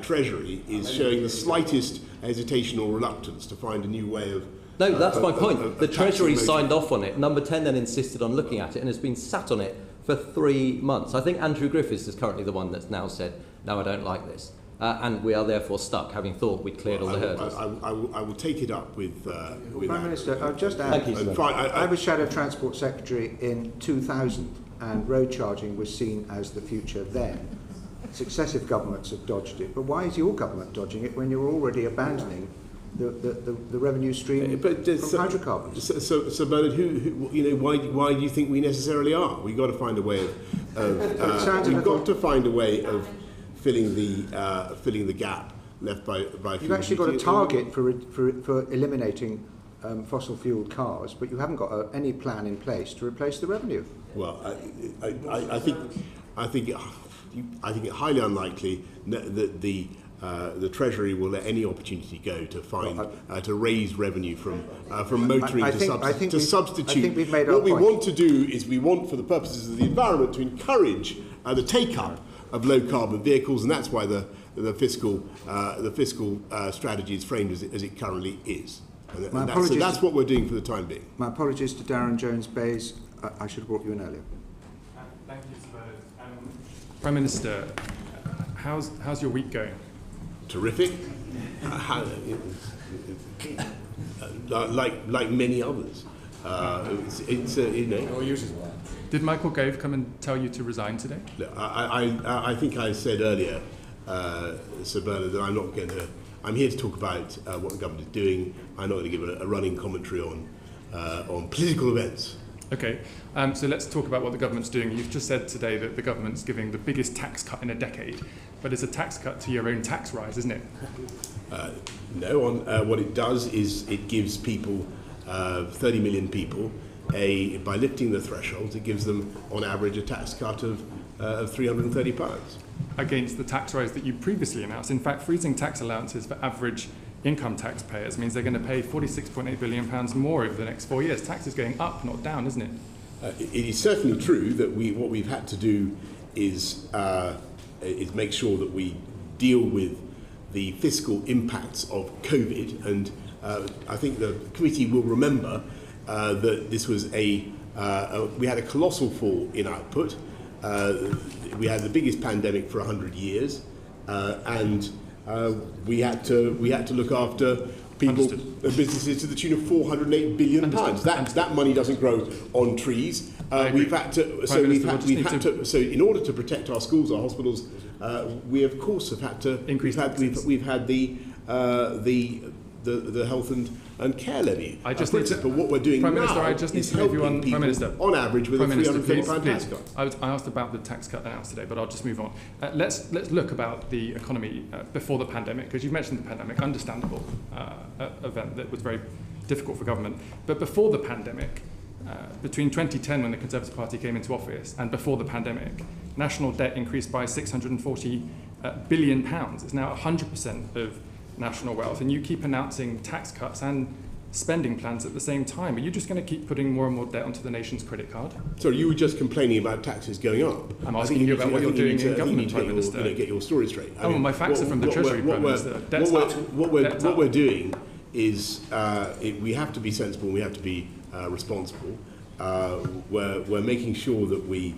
B: Treasury is showing the slightest hesitation or reluctance to find a new way of.
K: No, that's my point. The Treasury signed off on it. Number 10 then insisted on looking at it and has been sat on it for 3 months. I think Andrew Griffiths is currently the one that's now said, no, I don't like this. and we are therefore stuck, having thought we'd cleared all the hurdles.
B: I will take it up with
A: Prime Minister, I'll just add,
K: Thank you, sir.
A: I was Shadow Transport Secretary in 2000 and road charging was seen as the future then. Successive governments have dodged it, but why is your government dodging it when you're already abandoning the revenue stream from hydrocarbons?
B: So Bernard, why do you think we necessarily are? We've got to find a way of filling the gap left by
A: You've actually got a target for eliminating fossil fueled cars, but you haven't got any plan in place to replace the revenue.
B: Well, I think it highly unlikely that the Treasury will let any opportunity go to find to raise revenue from motoring to substitute.
A: I think we've made our
B: what we
A: point.
B: want to do is we want, for the purposes of the environment, to encourage the take-up of low-carbon vehicles, and that's why the fiscal strategy is framed as it currently is. So that's what we're doing for the time being.
A: My apologies to Darren Jones-Bayes. I should have brought you in earlier.
L: Thank you, Sir Bernard. Prime Minister, how's your week going?
B: Terrific. Like many others.
L: Did Michael Gove come and tell you to resign today?
B: I think I said earlier, Sir Bernard, that I'm here to talk about what the government is doing. I'm not going to give a running commentary on political events.
L: Okay, so let's talk about what the government's doing. You've just said today that the government's giving the biggest tax cut in a decade, but it's a tax cut to your own tax rise, isn't it?
B: No, what it does is it gives people, 30 million people, by lifting the thresholds, it gives them, on average, a tax cut of £330.
L: Against the tax rise that you previously announced. In fact, freezing tax allowances for average income taxpayers means they're going to pay £46.8 billion more over the next 4 years. Tax is going up, not down, isn't it?
B: It is certainly true that what we've had to do is make sure that we deal with the fiscal impacts of COVID, and I think the committee will remember that this was we had a colossal fall in output. We had the biggest pandemic for 100 years, and we had to look after people and businesses to the tune of £408 billion. That money doesn't grow on trees. We've had to. So in order to protect our schools, our hospitals, we of course have had to increase. We've had the health and care levy. But what we're doing
L: Prime
B: now
L: Minister, I just need
B: is
L: to move you
B: helping
L: on,
B: people
L: Prime Minister,
B: on average with
L: Prime
B: a £330 tax cut.
L: I asked about the tax cut announced today, but I'll just move on. Let's look about the economy before the pandemic, because you've mentioned the pandemic, understandable event that was very difficult for government. But before the pandemic, between 2010 when the Conservative Party came into office and before the pandemic, national debt increased by £640 billion. It's now 100% of national wealth, and you keep announcing tax cuts and spending plans at the same time. Are you just going to keep putting more and more debt onto the nation's credit card?
B: So you were just complaining about taxes going up.
L: I'm asking you about what you're doing in government, Prime Minister.
B: Get your story straight.
L: Well, my facts are from the Treasury, Prime Minister.
B: What we're doing is we have to be sensible and we have to be responsible. We're making sure that we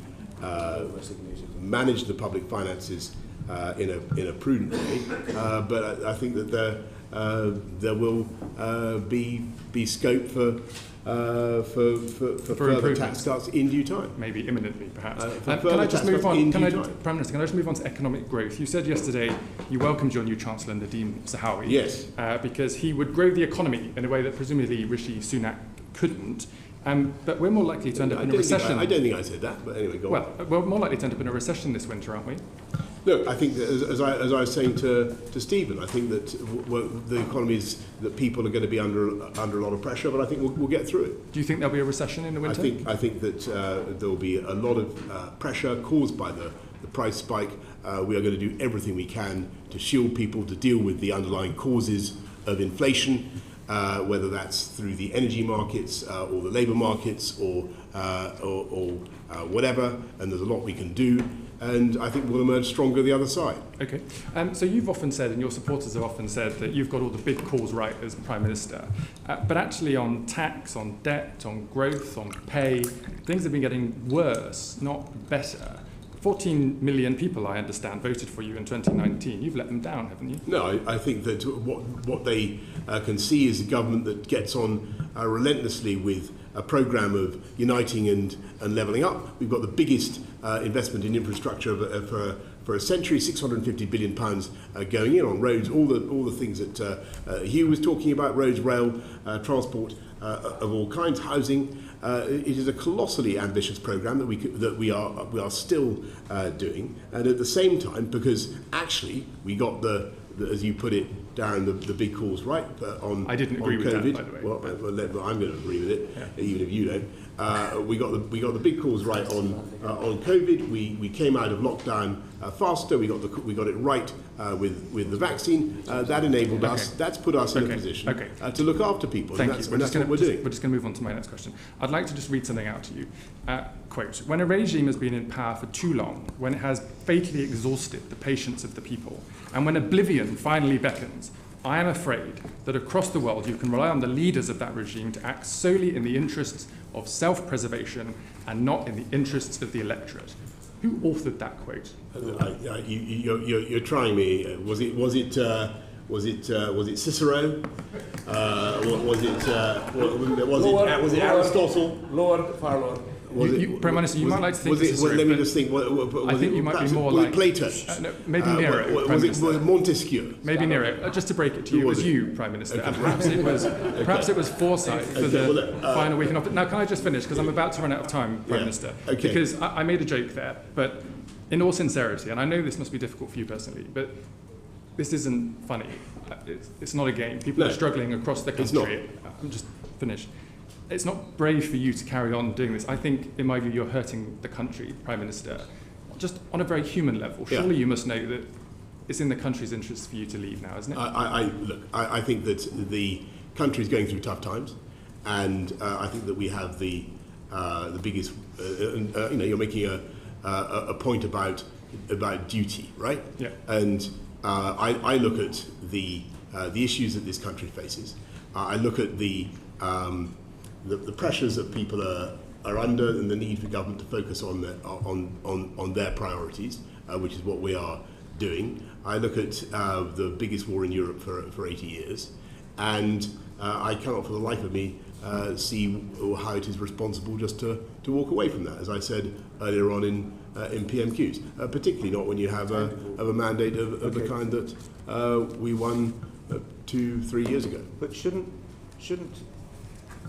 B: manage the public finances in a prudent way, but I think that there will be scope for further tax cuts in due time.
L: Maybe imminently, perhaps. Can I just move on? Prime Minister, can I just move on to economic growth? You said yesterday you welcomed your new Chancellor, Nadeem Zahawi.
B: Yes.
L: Because he would grow the economy in a way that presumably Rishi Sunak couldn't. But we're more likely to end up in a recession.
B: I don't think I said that, but anyway, go on.
L: We're more likely to end up in a recession this winter, aren't we?
B: Look, I think that as I was saying to Stephen, I think that the economy is that people are going to be under a lot of pressure, but I think we'll get through it.
L: Do you think there'll be a recession in the winter?
B: I think that there will be a lot of pressure caused by the price spike. We are going to do everything we can to shield people, to deal with the underlying causes of inflation, whether that's through the energy markets or the labour markets or whatever. And there's a lot we can do. And I think we'll emerge stronger the other side.
L: Okay. So you've often said, and your supporters have often said, that you've got all the big calls right as Prime Minister. But actually on tax, on debt, on growth, on pay, things have been getting worse, not better. 14 million people, I understand, voted for you in 2019. You've let them down, haven't you?
B: No, I think that what they can see is a government that gets on relentlessly with a programme of uniting and levelling up. We've got the biggest investment in infrastructure for a century, £650 billion going in on roads, all the things that Hugh was talking about, roads, rail, transport of all kinds, housing. It is a colossally ambitious programme that we are still doing, and at the same time, because actually we got the as you put it, Darren, the big calls right on.
L: I didn't agree with
B: COVID.
L: that, by the way.
B: Well, I'm going to agree with it, even if you don't. We got the big calls right on COVID. We came out of lockdown faster. We got it right with the vaccine. That enabled us. That's put us in a position to look after people.
L: Thank
B: and
L: you.
B: that's what we're doing.
L: We're just going to move on to my next question. I'd like to just read something out to you. Quote, when a regime has been in power for too long, when it has fatally exhausted the patience of the people, and when oblivion finally beckons, I am afraid that across the world you can rely on the leaders of that regime to act solely in the interests of self-preservation and not in the interests of the electorate. Who authored that quote?
B: You're trying me. Was it Cicero? Was it Aristotle?
E: Far Lord.
L: Prime Minister, you might like to think Cicero,
B: let me just think.
L: I think you might be more like
B: Plato.
L: No, maybe Nero.
B: Was it Montesquieu?
L: Maybe Nero. Just to break it to you, it was you, Prime Minister, and perhaps it was foresight for the final week in office. Now, can I just finish because I'm about to run out of time, Prime Minister? Because I made a joke there, but in all sincerity, and I know this must be difficult for you personally, but this isn't funny. It's not a game. People are struggling across the country. I'm just finished. It's not brave for you to carry on doing this. I think, in my view, you're hurting the country, Prime Minister, just on a very human level. Surely you must know that it's in the country's interest for you to leave now, isn't it?
B: I think that the country is going through tough times, and I think that we have the biggest. You're making a point about duty, right?
L: Yeah.
B: And I look at the issues that this country faces. I look at the pressures that people are under and the need for government to focus on their priorities, which is what we are doing. I look at the biggest war in Europe for 80 years, and I cannot for the life of me see how it is responsible just to walk away from that, as I said earlier on in PMQs, particularly not when you have a mandate of the kind that we won 2-3 years ago.
A: But shouldn't,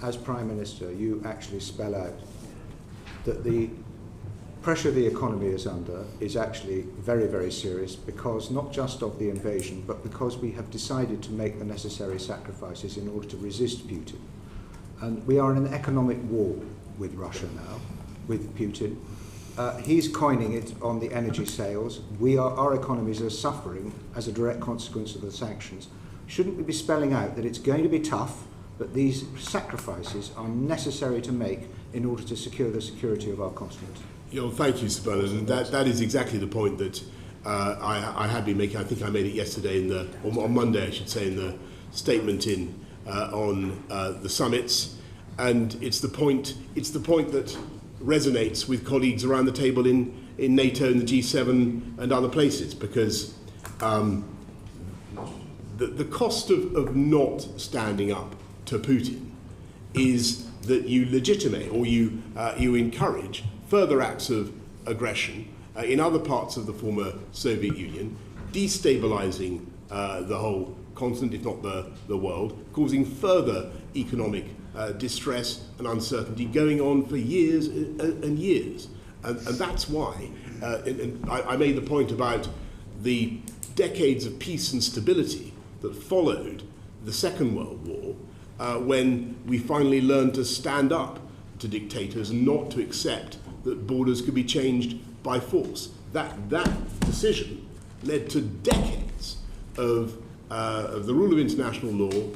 A: as Prime Minister, you actually spell out that the pressure the economy is under is actually very, very serious, because not just of the invasion, but because we have decided to make the necessary sacrifices in order to resist Putin. And we are in an economic war with Russia now, with Putin. He's coining it on the energy sales. Our economies are suffering as a direct consequence of the sanctions. Shouldn't we be spelling out that it's going to be tough, but these sacrifices are necessary to make in order to secure the security of our continent?
B: Thank you, Sir Bernard. And that is exactly the point that I have been making. I think I made it yesterday on Monday, I should say, in the statement on the summits. And it's the point that resonates with colleagues around the table in NATO and the G7 and other places, because the cost of not standing up to Putin is that you legitimate or you encourage further acts of aggression in other parts of the former Soviet Union, destabilizing the whole continent, if not the world, causing further economic distress and uncertainty going on for years and years. And that's why I made the point about the decades of peace and stability that followed the Second World War, when we finally learned to stand up to dictators and not to accept that borders could be changed by force. That decision led to decades of the rule of international law,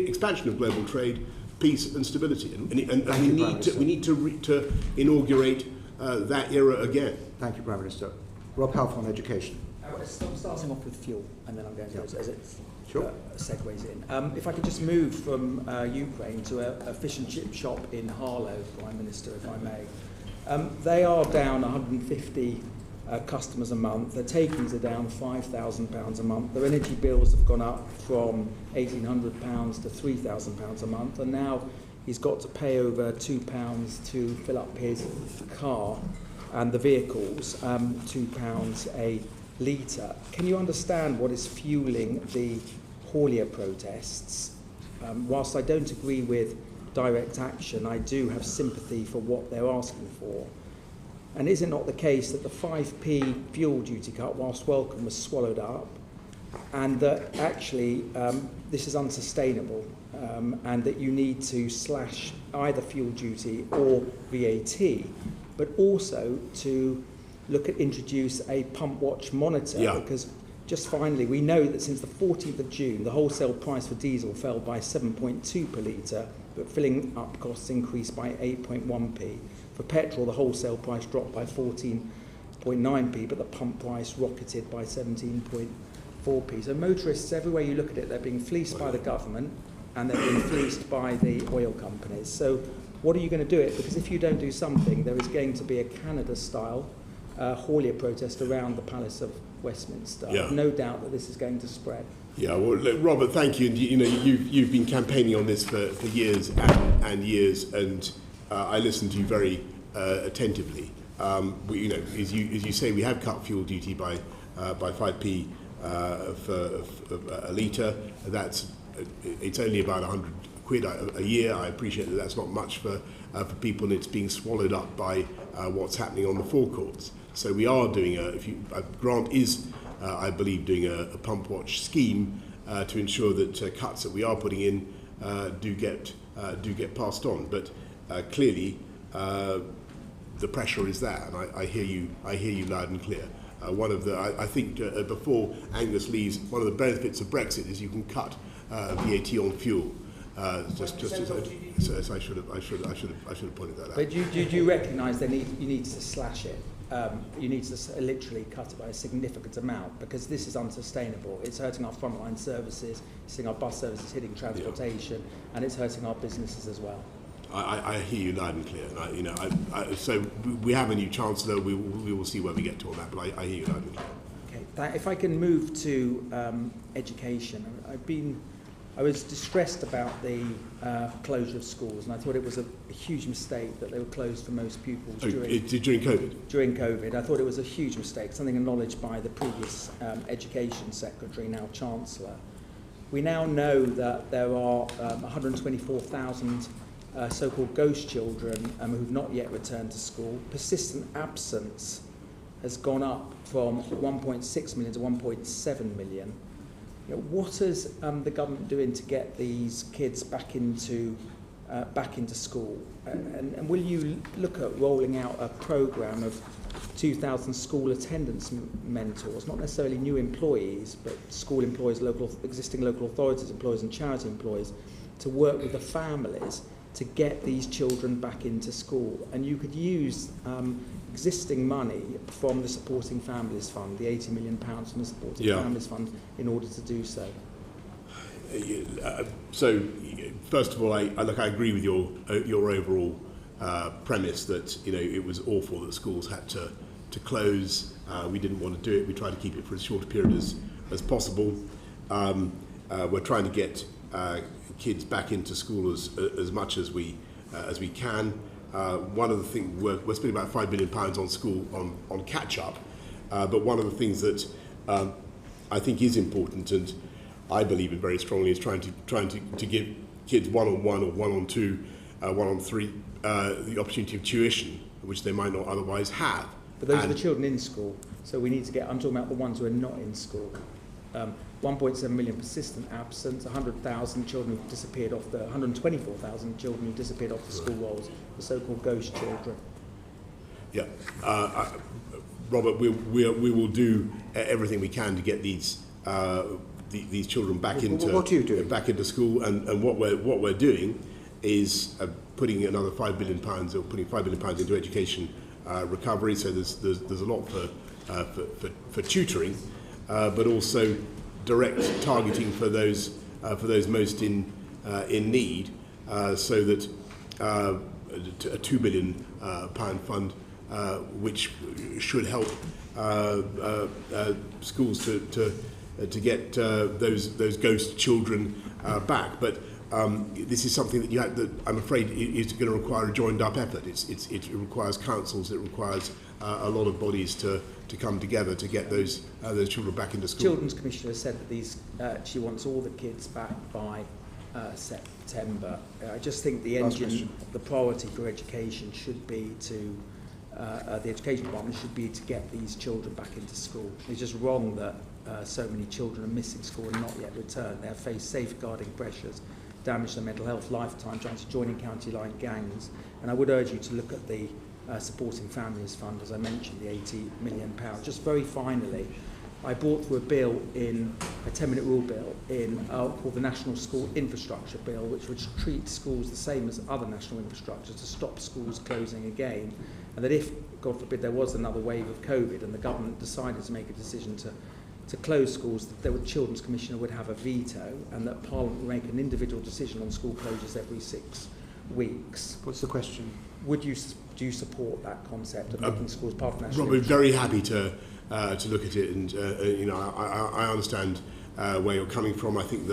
B: expansion of global trade, peace and stability, and we need to inaugurate that era again.
A: Thank you, Prime Minister. Rob Half on education.
M: Starting off with fuel, and then I'm going to as it
A: Sure.
M: segues in. If I could just move from Ukraine to a fish and chip shop in Harlow, Prime Minister, if I may. They are down 150 customers a month. Their takings are down £5,000 a month. Their energy bills have gone up from £1,800 to £3,000 a month, and now he's got to pay over £2 to fill up his car and the vehicles, £2 a litre. Can you understand what is fueling the haulier protests? Whilst I don't agree with direct action, I do have sympathy for what they're asking for. And is it not the case that the 5p fuel duty cut, whilst welcome, was swallowed up, and that actually this is unsustainable, and that you need to slash either fuel duty or VAT, but also to look at introduce a pump watch monitor, because just finally, we know that since the 14th of June, the wholesale price for diesel fell by 7.2 per litre, but filling up costs increased by 8.1p. For petrol, the wholesale price dropped by 14.9p, but the pump price rocketed by 17.4p. So motorists, everywhere you look at it, they're being fleeced by the government and they're being fleeced by the oil companies. So what are you going to do it? Because if you don't do something, there is going to be a Canada-style haulier protest around the Palace of Westminster. I have no doubt that this is going to spread.
B: Yeah, well, look, Robert, thank you. And you've been campaigning on this for years and years, and I listened to you very attentively. As you say, we have cut fuel duty by 5p for a litre. It's only about £100 a year. I appreciate that that's not much for people, and it's being swallowed up by what's happening on the forecourts. So we are doing Grant is, I believe, doing a pump watch scheme to ensure that cuts that we are putting in do get passed on. But clearly, the pressure is there, and I hear you loud and clear. I think before Angus leaves, one of the benefits of Brexit is you can cut VAT on fuel. So I should have pointed that out.
M: But do you recognise you need to slash it? You need to literally cut it by a significant amount, because this is unsustainable. It's hurting our frontline services, it's hitting our bus services, hitting transportation, and it's hurting our businesses as well.
B: I hear you loud and clear. So we have a new Chancellor. We will see where we get to on that. But I hear you loud and clear.
M: Okay. If I can move to education, I was distressed about the closure of schools, and I thought it was a huge mistake that they were closed for most pupils during
B: COVID.
M: During COVID, I thought it was a huge mistake, something acknowledged by the previous Education Secretary, now Chancellor. We now know that there are 124,000 so-called ghost children who've not yet returned to school. Persistent absence has gone up from 1.6 million to 1.7 million. What is the government doing to get these kids back into school? And will you look at rolling out a programme of 2,000 school attendance mentors, not necessarily new employees, but school employees, existing local authorities employees and charity employees, to work with the families to get these children back into school? And you could use existing money from the Supporting Families Fund, the £80 million from the Supporting Families Fund, in order to do so.
B: So, first of all, I agree with your overall premise that it was awful that schools had to close. We didn't want to do it. We tried to keep it for as short a period as possible. We're trying to get kids back into school as much as we can. One of the things we're spending about £5 billion on school on catch up, but one of the things that I think is important, and I believe in very strongly, is trying to give kids 1-on-1 or 1-on-2, 1-on-3 the opportunity of tuition, which they might not otherwise have.
M: But those are the children in school, so we need to I'm talking about the ones who are not in school. 1.7 million persistent absence, 100,000 children who've disappeared off 124,000 children who've disappeared off the school rolls, the so-called ghost children.
B: Yeah, Robert, we will do everything we can to get these children back into school, and what we're doing is putting another £5 billion, or putting £5 billion into education recovery. So there's a lot for tutoring, but also direct targeting for those most in need, so that £2 billion fund, which should help schools to get those ghost children back. But this is something that I'm afraid is going to require a joined-up effort. It requires councils, it requires a lot of bodies to come together to get those children back into school.
M: Children's Commissioner said that she wants all the kids back by September. I just think the priority for education should be to the Education Department should be to get these children back into school. It's just wrong that so many children are missing school and not yet returned. They have faced safeguarding pressures, damage their mental health, lifetime trying to join in county line gangs. And I would urge you to look at the Supporting Families Fund, as I mentioned, the £80 million. Just very finally, I brought through a bill a 10-minute rule bill called the National School Infrastructure Bill, which would treat schools the same as other national infrastructures to stop schools closing again. And that if, God forbid, there was another wave of COVID and the government decided to make a decision to close schools, that the Children's Commissioner would have a veto and that Parliament would make an individual decision on school closures every 6 weeks.
A: What's the question?
M: Do you support that concept of making schools part of national?
B: Rob, we're very happy to look at it, and I understand where you're coming from. I think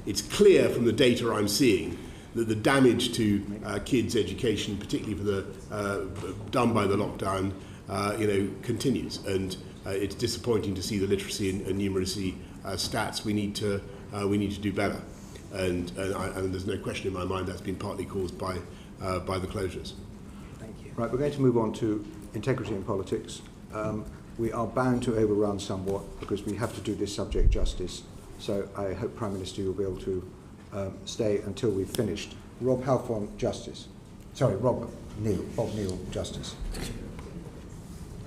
B: it's clear from the data I'm seeing that the damage to kids' education, particularly for the done by the lockdown, continues, and it's disappointing to see the literacy and numeracy stats. We need to do better, and there's no question in my mind that's been partly caused by the closures.
M: Thank you.
A: Right, we're going to move on to integrity in politics. We are bound to overrun somewhat because we have to do this subject justice. So I hope, Prime Minister, you'll be able to stay until we've finished. Rob Halfon, Justice. Sorry, Bob Neal, Justice.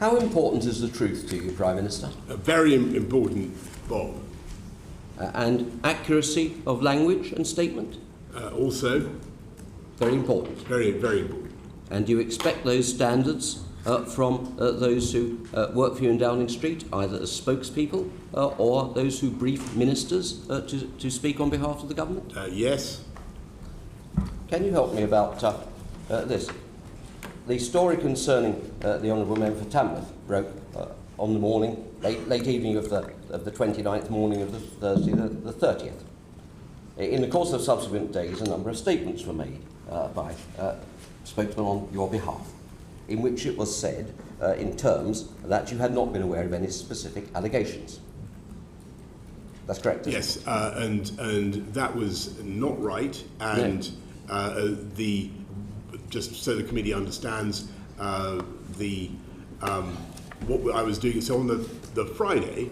N: How important is the truth to you, Prime Minister?
B: Very important, Bob.
N: And accuracy of language and statement?
B: Also.
N: Very important.
B: Very, very important.
N: And do you expect those standards from those who work for you in Downing Street, either as spokespeople or those who brief ministers to speak on behalf of the government?
B: Yes.
N: Can you help me about this? The story concerning the Honourable Member for Tamworth broke on the morning, late evening of the 29th, morning of the Thursday, the 30th. In the course of subsequent days, a number of statements were made by spokesmen on your behalf, in which it was said, in terms, that you had not been aware of any specific allegations. That's correct, isn't it?
B: And that was not right, and just so the committee understands what I was doing. So on the Friday,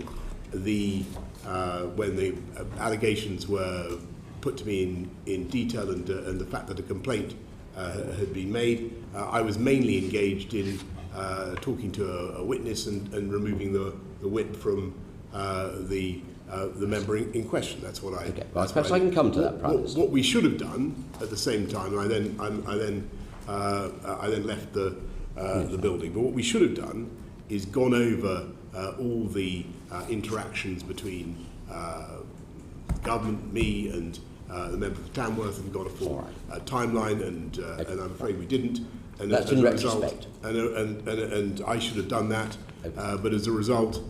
B: when the allegations were put to me in detail and the fact that a complaint had been made, I was mainly engaged in talking to a witness and removing the whip from the member in question. That's what I.
N: Okay. Well, perhaps I can come to that, Prime Minister.
B: What we should have done at the same time, I then left the building. But what we should have done is gone over all the interactions between government, me, and the member for Tamworth, and got a full timeline, and I'm afraid we didn't. And
N: that's in retrospect.
B: And I should have done that, but as a result,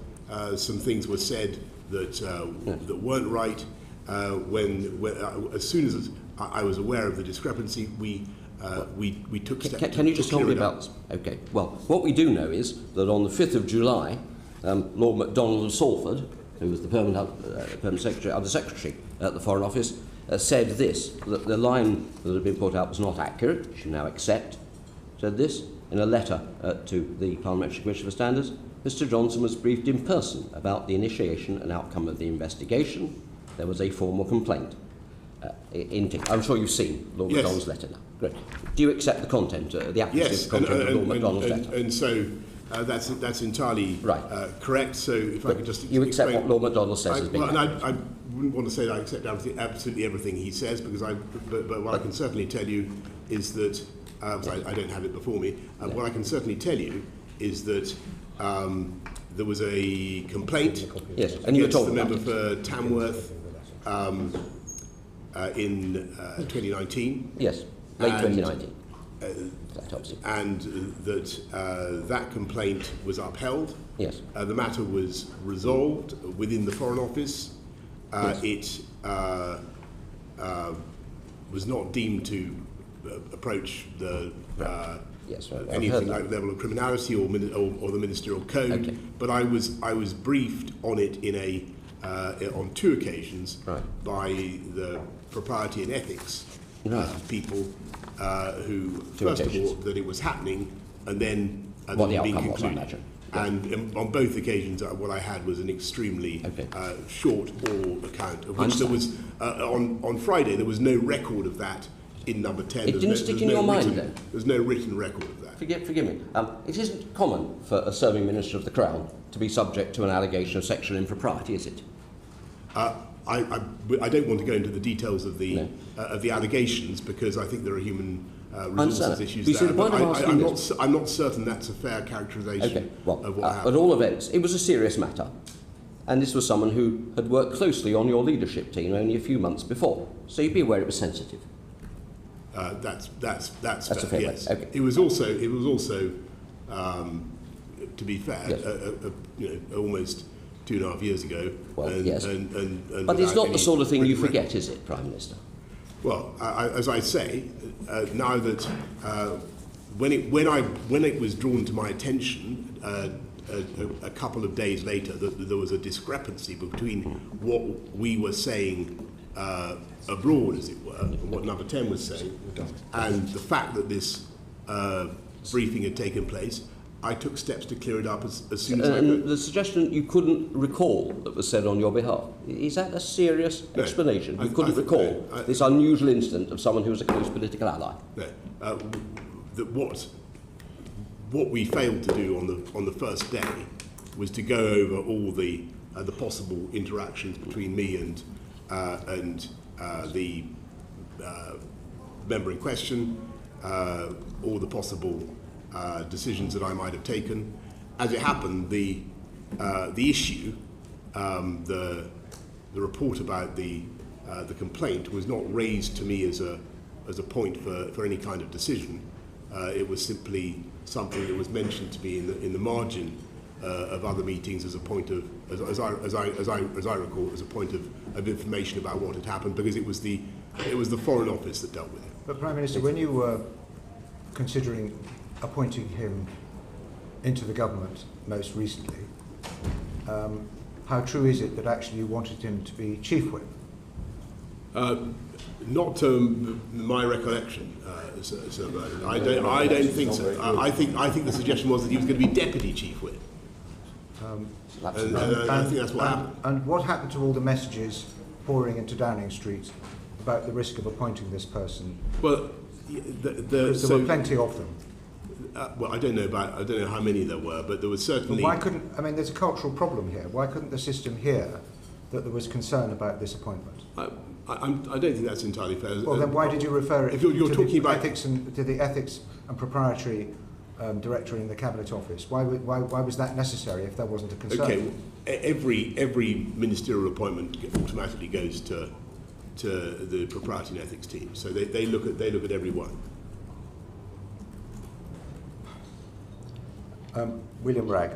B: some things were said that weren't right. As soon as I was aware of the discrepancy, we took steps.
N: Can you just tell me about this? Okay. Well, what we do know is that on the 5th of July, Lord MacDonald of Salford, who was the permanent secretary, Under Secretary at the Foreign Office, said this, that the line that had been put out was not accurate, which you now accept, said this, in a letter to the Parliamentary Commission for Standards. Mr Johnson was briefed in person about the initiation and outcome of the investigation. There was a formal complaint. I'm sure you've seen Lord MacDonald's letter now. Great. Do you accept the content, the accuracy of the content of Lord MacDonald's letter?
B: And so that's entirely correct. So if I could just
N: you accept what Lord MacDonald says as being accurate?
B: I wouldn't want to say that I accept absolutely everything he says, because but what I can certainly tell you is that I don't have it before me. What I can certainly tell you is that there was a complaint
N: and you were told
B: the member for Tamworth in 2019.
N: Yes, late 2019.
B: and that that complaint was upheld.
N: Yes.
B: The matter was resolved within the Foreign Office.
N: Yes.
B: It was not deemed to approach the anything like the level of criminality or the ministerial code.
N: Okay.
B: But I was briefed on it in on 2 occasions by the propriety and ethics people who first of all that it was happening and then being concluded. And on both occasions, what I had was an extremely short oral account, of which there was, on Friday, there was no record of that in number 10.
N: It didn't stick in your mind then?
B: There's no written record of that.
N: Forgive me. It isn't common for a serving Minister of the Crown to be subject to an allegation of sexual impropriety, is it?
B: I don't want to go into the details of the allegations because I think there are human resources issues there. But I'm not certain that's a fair characterisation of what happened.
N: At all events, it was a serious matter. And this was someone who had worked closely on your leadership team only a few months before. So you'd be aware it was sensitive.
B: That's
N: a fair
B: yes.
N: Okay.
B: It was also to be fair, almost 2.5 years ago.
N: Well, yes. But it's not the sort of thing you forget, is it, Prime Minister?
B: Well, as I say, now that when it was drawn to my attention a couple of days later that there was a discrepancy between what we were saying abroad, as it were, and what number 10 was saying, and the fact that this briefing had taken place, I took steps to clear it up as soon as I could.
N: The suggestion you couldn't recall that was said on your behalf, is that a serious explanation? You couldn't recall this unusual incident of someone who was a close political ally?
B: No. What we failed to do on the first day was to go over all the possible interactions between me and the member in question, all the possible decisions that I might have taken. As it happened, the issue, the report about the complaint was not raised to me as a point for any kind of decision. It was simply something that was mentioned to me in the margin of other meetings as a point of, as I recall, as a point of information about what had happened, because it was the Foreign Office that dealt with it.
A: But Prime Minister, when you were considering appointing him into the government most recently, how true is it that actually you wanted him to be Chief Whip?
B: Not to my recollection, Sir Bernard. I don't think so. I think the suggestion was that he was going to be Deputy Chief Whip. I think that's what happened.
A: And what happened to all the messages pouring into Downing Street about the risk of appointing this person?
B: Well,
A: because there were plenty of them.
B: Well, I don't know how many there were, but there was certainly.
A: But why couldn't? I mean, there's a cultural problem here. Why couldn't the system hear that there was concern about this appointment?
B: I don't think that's entirely fair.
A: Well, then why did you refer it
B: if you're
A: to
B: talking about
A: ethics and to the ethics and proprietary director in the Cabinet Office? Why was that necessary if there wasn't a concern?
B: Okay, well, every ministerial appointment automatically goes to the propriety and ethics team, so they look at every one.
A: William Bragg.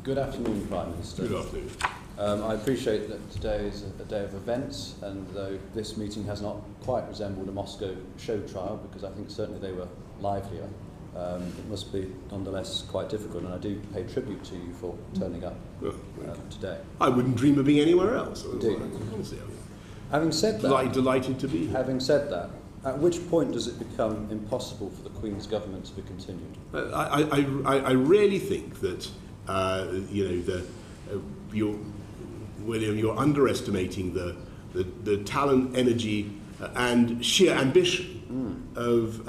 O: Good afternoon, Prime Minister.
B: Good afternoon.
O: I appreciate that today is a day of events, and though this meeting has not quite resembled a Moscow show trial, because I think certainly they were livelier, it must be nonetheless quite difficult, and I do pay tribute to you for turning up today.
B: I wouldn't dream of being anywhere else.
O: Having said that,
B: delighted to be here.
O: Having said that, at which point does it become impossible for the Queen's government to be continued?
B: I really think that William, you're underestimating the talent, energy, and sheer ambition of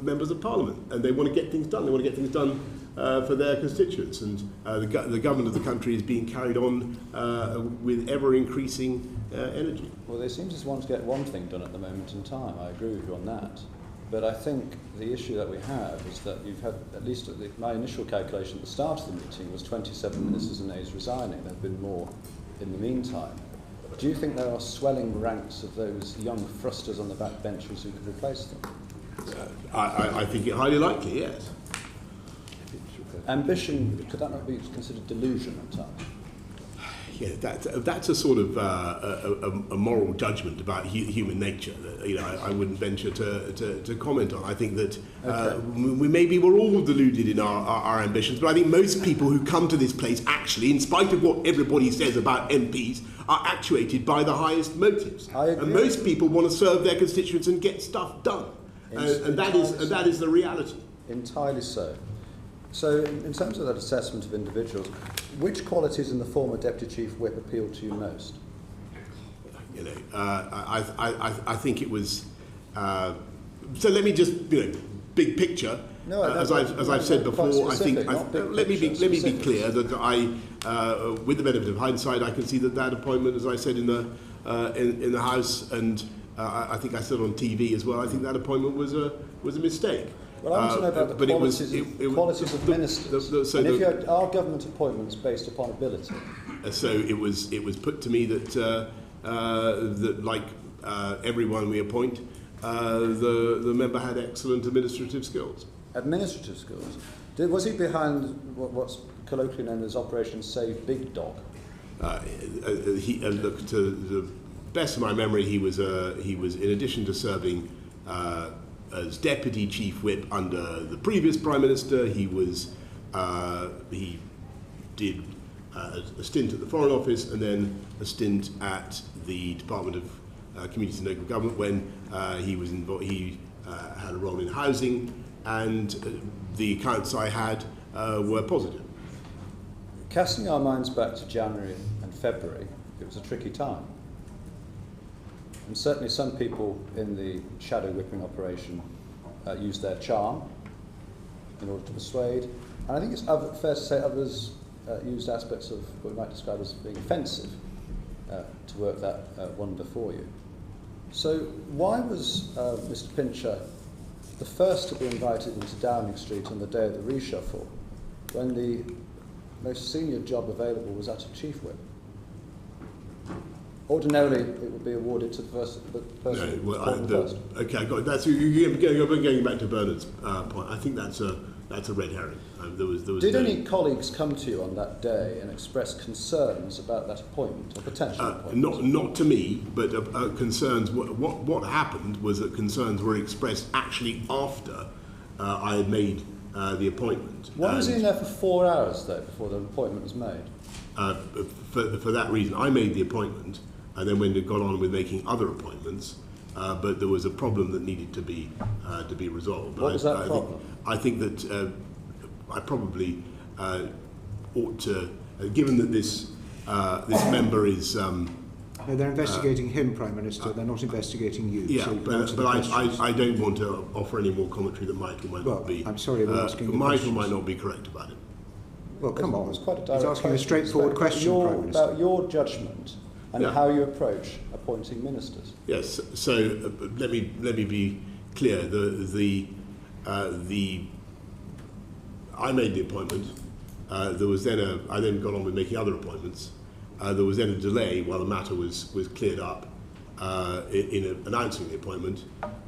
B: members of Parliament, and they want to get things done. They want to get things done for their constituents, and the government of the country is being carried on with ever-increasing energy.
O: Well, they seem to want to get one thing done at the moment in time. I agree with you on that. But I think the issue that we have is that you've had, at least my initial calculation at the start of the meeting was 27 ministers and aides resigning. There have been more in the meantime. Do you think there are swelling ranks of those young thrusters on the backbenchers who could replace them?
B: I think it's highly likely, yes.
O: Ambition, could that not be considered delusion at times?
B: Yeah, that's a sort of a moral judgment about human nature that, you know, I wouldn't venture to comment on. I think that we're all deluded in our ambitions, but I think most people who come to this place actually, in spite of what everybody says about MPs, are actuated by the highest motives. And most people want to serve their constituents and get stuff done, and that is the reality.
O: Entirely so. So, in terms of that assessment of individuals, which qualities in the former Deputy Chief Whip appealed to you most?
B: You know, I think it was. So let me just, you know, big picture.
O: No,
B: as I've said before, I think. Let me be clear that with the benefit of hindsight, I can see that appointment, as I said in the House, and I think I said on TV as well. I think that appointment was a mistake.
O: Well, I want to know about the qualities of ministers. And if you had our government appointments based upon ability.
B: So it was put to me that like everyone we appoint, the member had excellent administrative skills.
O: Administrative skills. Was he behind what's colloquially known as Operation Save Big Dog?
B: Look, to the best of my memory, he was in addition to serving as Deputy Chief Whip under the previous Prime Minister, he did a stint at the Foreign Office and then a stint at the Department of Communities and Local Government when he was involved. He had a role in housing, and the accounts I had were positive.
O: Casting our minds back to January and February, it was a tricky time. And certainly some people in the shadow whipping operation used their charm in order to persuade. And I think it's fair to say others used aspects of what we might describe as being offensive to work that wonder for you. So why was Mr. Pincher the first to be invited into Downing Street on the day of the reshuffle when the most senior job available was that of Chief Whip? Ordinarily, it would be awarded to the person first.
B: Okay, I got it. That's going back to Bernard's point. I think that's a red herring.
O: Did any colleagues come to you on that day and express concerns about that appointment or potential appointment?
B: Not to me, but concerns. What happened was that concerns were expressed actually after I had made the appointment.
O: Why was he in there for 4 hours though before the appointment was made?
B: For that reason, I made the appointment. And then when it got on with making other appointments, but there was a problem that needed to be resolved.
O: What was that problem?
B: I think that I probably ought to, given that this member is.
A: No, they're investigating him, Prime Minister. They're not investigating you.
B: Yeah,
A: so
B: but I don't want to offer any more commentary that might or might not be.
A: I'm sorry, we're asking
B: might or might not be correct about it.
A: Well, come on.
O: It's quite a direct
A: He's asking a straightforward question, Prime Minister.
O: About your judgment and how you approach appointing ministers.
B: Yes. So let me be clear. I made the appointment. There was then I then got on with making other appointments. There was then a delay while the matter was cleared up. In announcing the appointment,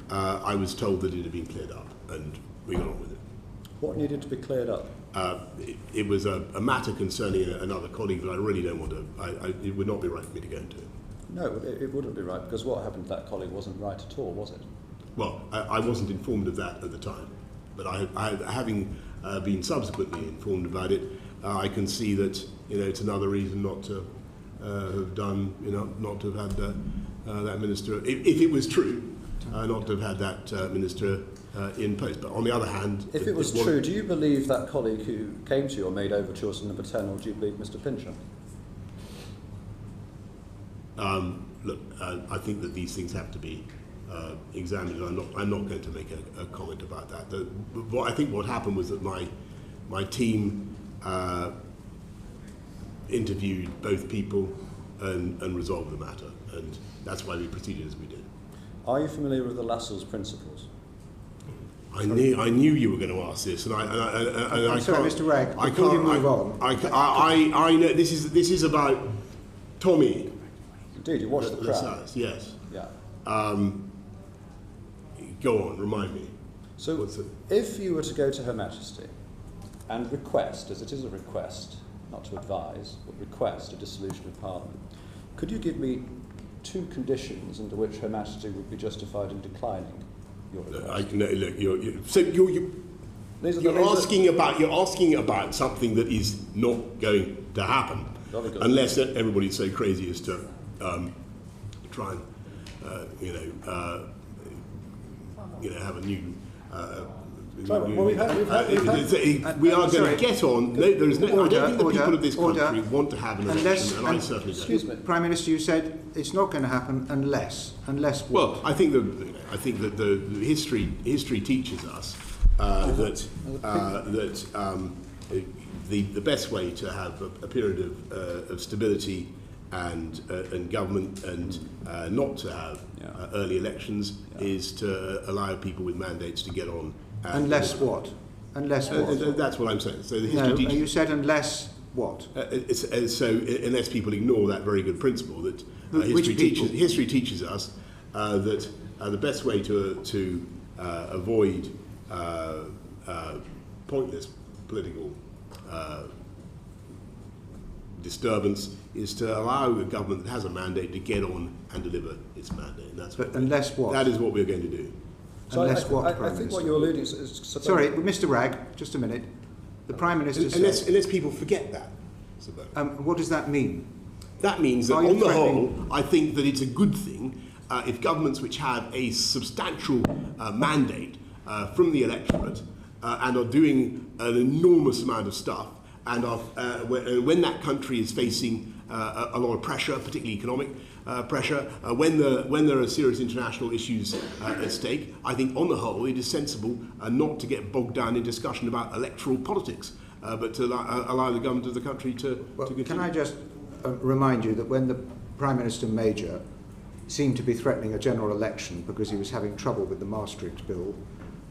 B: I was told that it had been cleared up, and we got on with it.
O: What needed to be cleared up?
B: It was a matter concerning another colleague that I really don't want to. It would not be right for me to go into.
O: No, it wouldn't be right, because what happened to that colleague wasn't right at all, was it?
B: Well, I wasn't informed of that at the time, but having been subsequently informed about it, I can see that it's another reason not to have done, not to have had that minister, if it was true, not to have had that minister in post. But on the other hand,
O: if it was true, do you believe that colleague who came to you or made overtures on number 10, or do you believe Mr. Pincher?
B: Look, I think that these things have to be examined. I'm not going to make a comment about that. I think what happened was that my team interviewed both people and resolved the matter, and that's why we proceeded as we did.
O: Are you familiar with the Lassalle's principles?
B: I knew you were going to ask this, and I'm
A: sorry, Mr. Ragg. Before you move on,
B: I know this is about Tommy.
O: Did you watch the crowd?
B: size, yes.
O: Yeah.
B: Go on, remind me.
O: So, if you were to go to Her Majesty and request, as it is a request, not to advise, but request a dissolution of Parliament, could you give me 2 conditions under which Her Majesty would be justified in declining your request?
B: You're asking about something that is not going to happen, unless everybody's so crazy as to try and have a new. We are going to get on. No, there is no. I don't think the people of this country want to have an election, and I certainly don't.
A: Excuse me, Prime Minister, you said it's not going to happen unless what?
B: Well, I think that the history teaches us that the best way to have a period of stability and government and not to have early elections is to allow people with mandates to get on.
A: Unless what? Unless what?
B: That's what I'm saying. So the history teaches.
A: You said unless what?
B: So unless people ignore that very good principle that history teaches us that the best way to avoid pointless political disturbance is to allow a government that has a mandate to get on and deliver its mandate. And that's
A: unless what?
B: That is what we're going to do.
O: So
A: unless
O: I think what you're alluding to is...
A: Sorry, Mr. Ragg, just a minute. The Prime Minister said...
B: Unless people forget that.
A: What does that mean?
B: That means that on the whole, I think that it's a good thing if governments which have a substantial mandate from the electorate and are doing an enormous amount of stuff, and when that country is facing a lot of pressure, particularly economic pressure, when there are serious international issues at stake, I think on the whole it is sensible not to get bogged down in discussion about electoral politics, but to allow the government of the country to continue.
A: Can I just remind you that when the Prime Minister Major seemed to be threatening a general election because he was having trouble with the Maastricht Bill,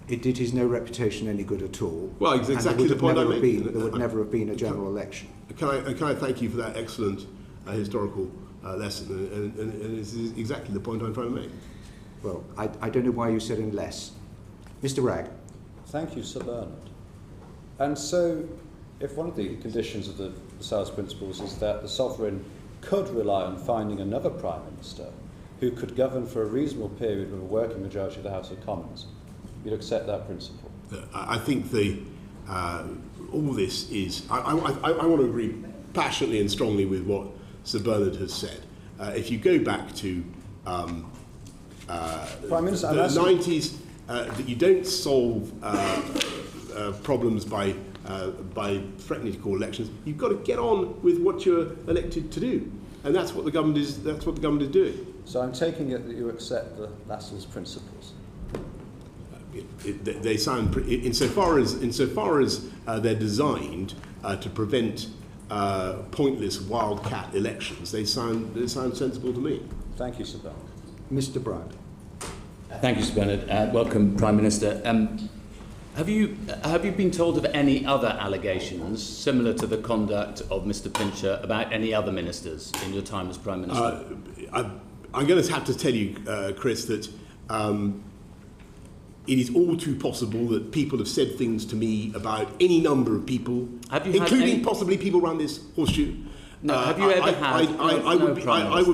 A: it did his no reputation any good at all.
B: Well, it's exactly the point I made.
A: There would never have been a general election.
B: Can I thank you for that excellent historical lesson? And it's exactly the point I'm trying to make.
A: Well, I don't know why you said unless. Mr. Ragg.
O: Thank you, Sir Bernard. And so, if one of the conditions of the South Principles is that the Sovereign could rely on finding another Prime Minister who could govern for a reasonable period with a working majority of the House of Commons, you'd accept that principle?
B: I think all this is... I want to agree passionately and strongly with what Sir Bernard has said. If you go back to
O: Prime Minister,
B: the 90s, that you don't solve problems by threatening to call elections. You've got to get on with what you're elected to do, and that's what the government is. That's what the government is doing.
O: So I'm taking it that you accept the Lassalle's principles.
B: They sound, insofar as they're designed to prevent pointless wildcat elections, they sound sensible to me.
O: Thank you, Sir Bernard.
A: Mr. Brand.
P: Thank you, Sir Bernard. Welcome, Prime Minister. Have you been told of any other allegations similar to the conduct of Mr. Pincher about any other ministers in your time as Prime Minister?
B: I'm going to have to tell you, Chris, that it is all too possible that people have said things to me about any number of people, including possibly people around this horseshoe.
P: No, have you ever had?
B: It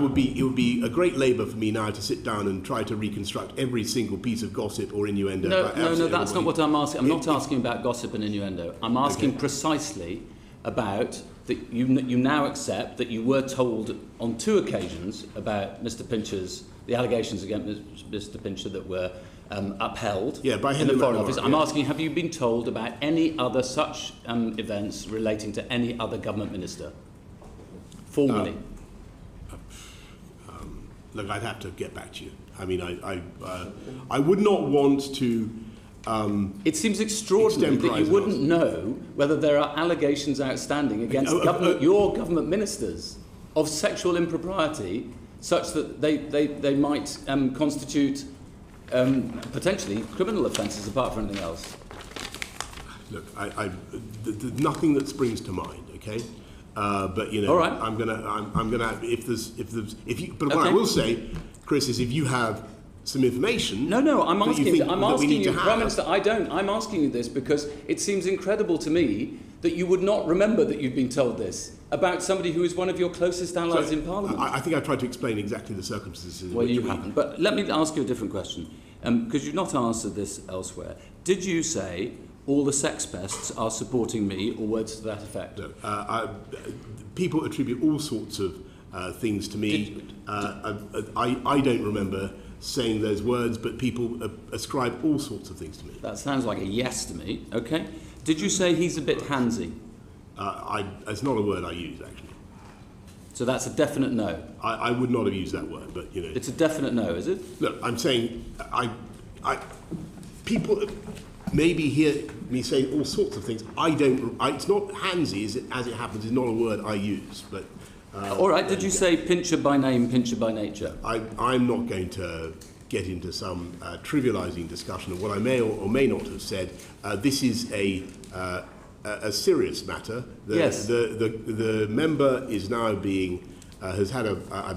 B: would be a great labour for me now to sit down and try to reconstruct every single piece of gossip or innuendo.
P: No, that's not what I'm asking. I'm not asking about gossip and innuendo. I'm asking precisely about that you now accept that you were told on 2 occasions about Mr. Pincher's, the allegations against Mr. Pincher that were upheld
B: by
P: in the Foreign Office. I'm asking, have you been told about any other such events relating to any other government minister, formally?
B: Look, I'd have to get back to you. I mean, I would not want to...
P: it seems extraordinary that you wouldn't know whether there are allegations outstanding against your government ministers of sexual impropriety such that they might constitute potentially criminal offences apart from anything else.
B: Look, nothing that springs to mind, okay? But you know,
P: all right.
B: I'm gonna. But what I will say, Chris, is if you have some information.
P: No, I'm asking you, Prime Minister, I'm asking you this because it seems incredible to me that you would not remember that you've been told this about somebody who is one of your closest allies in Parliament.
B: I think I tried to explain exactly the circumstances.
P: Well, you haven't. But let me ask you a different question, because you've not answered this elsewhere. Did you say all the sex pests are supporting me, or words to that effect?
B: No. People attribute all sorts of things to me. I don't remember saying those words, but people ascribe all sorts of things to me.
P: That sounds like a yes to me. Okay. Did you say he's a bit handsy?
B: It's not a word I use, actually.
P: So that's a definite no.
B: I would not have used that word, but you know.
P: It's a definite no, is it?
B: Look, I'm saying people maybe hear me say all sorts of things. It's not handsy, as it happens. Is not a word I use, but.
P: All right. Did you say pincher by name, pincher by nature?
B: I'm not going to get into some trivialising discussion of what I may or may not have said. This is a serious matter.
P: Yes.
B: The member is now being I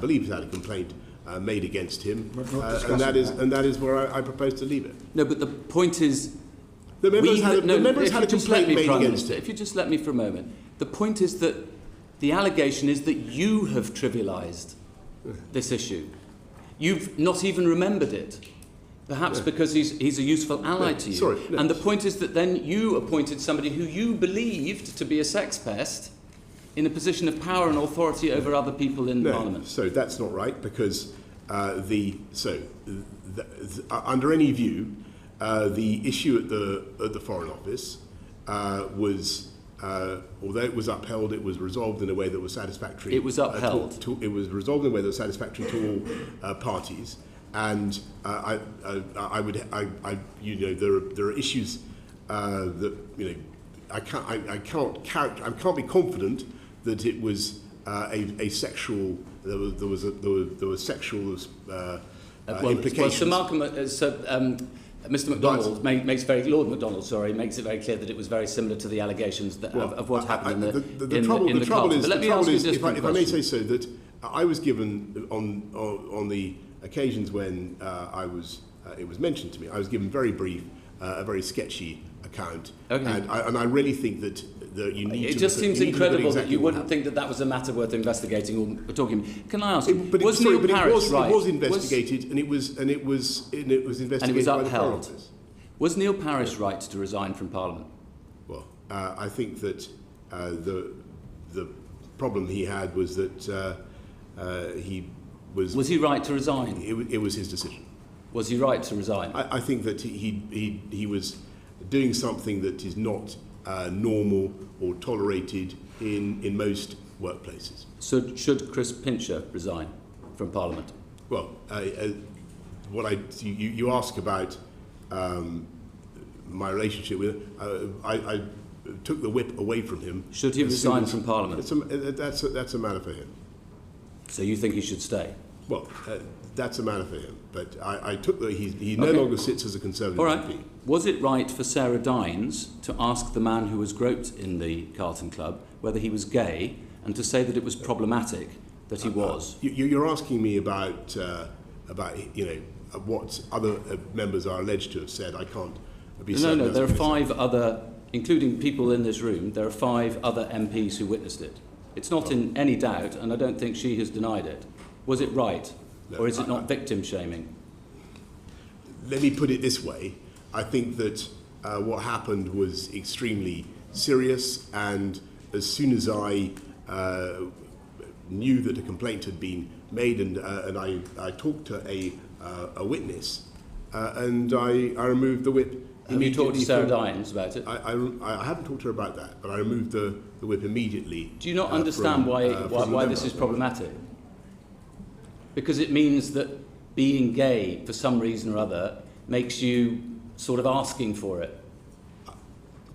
B: believe has had a complaint made against him, and that is where I propose to leave it.
P: No, but the point is.
B: The member has had a complaint made against him.
P: If you just let me for a moment, the point is that the allegation is that you have trivialised this issue. You've not even remembered it, perhaps because he's a useful ally to you.
B: Sorry,
P: and the point is that then you appointed somebody who you believed to be a sex pest in a position of power and authority over other people in Parliament.
B: So that's not right, because under any view, the issue at the Foreign Office was. Although it was upheld, it was resolved in a way that was satisfactory.
P: It was upheld.
B: It was resolved in a way that was satisfactory to all parties, and there are issues that I can't be confident that it was a sexual. There was sexual implications.
P: Well, Sir Malcolm. Mr. MacDonald Lord MacDonald, makes it very clear that it was very similar to the allegations of what happened in the trouble is,
B: if I may say so, that I was given on the occasions when it was mentioned to me, I was given very brief, a very sketchy account, and I really think that you need.
P: It just seems incredible that you wouldn't think that was a matter worth investigating or talking. Can I ask you? Was Neil Parish right?
B: It was investigated, and it was investigated,
P: and it was
B: by the Foreign
P: upheld.
B: Office.
P: Was Neil Parish right to resign from Parliament?
B: Well, I think that the problem he had was that he was.
P: Was he right to resign?
B: It was his decision.
P: Was he right to resign?
B: I think that he was doing something that is not normal or tolerated in most workplaces.
P: So should Chris Pincher resign from Parliament?
B: Well, you ask about my relationship with him. I took the whip away from him.
P: Should he resign from Parliament?
B: That's a matter for him.
P: So you think he should stay?
B: Well, that's a matter for him. But I took the. He no longer sits as a Conservative MP.
P: Was it right for Sarah Dines to ask the man who was groped in the Carlton Club whether he was gay, and to say that it was problematic that he was?
B: You're asking me about what other members are alleged to have said. I can't be certain.
P: No, there are 5 other, including people in this room, there are 5 other MPs who witnessed it. It's not in any doubt, and I don't think she has denied it. Was it right, or is it not victim shaming?
B: Let me put it this way. I think that what happened was extremely serious, and as soon as I knew that a complaint had been made, and I talked to a witness, and I removed the whip.
P: And you talked to Sarah Dines about it?
B: I haven't talked to her about that, but I removed the whip immediately.
P: Do you not understand why this is problematic? Because it means that being gay, for some reason or other, makes you sort of asking for it.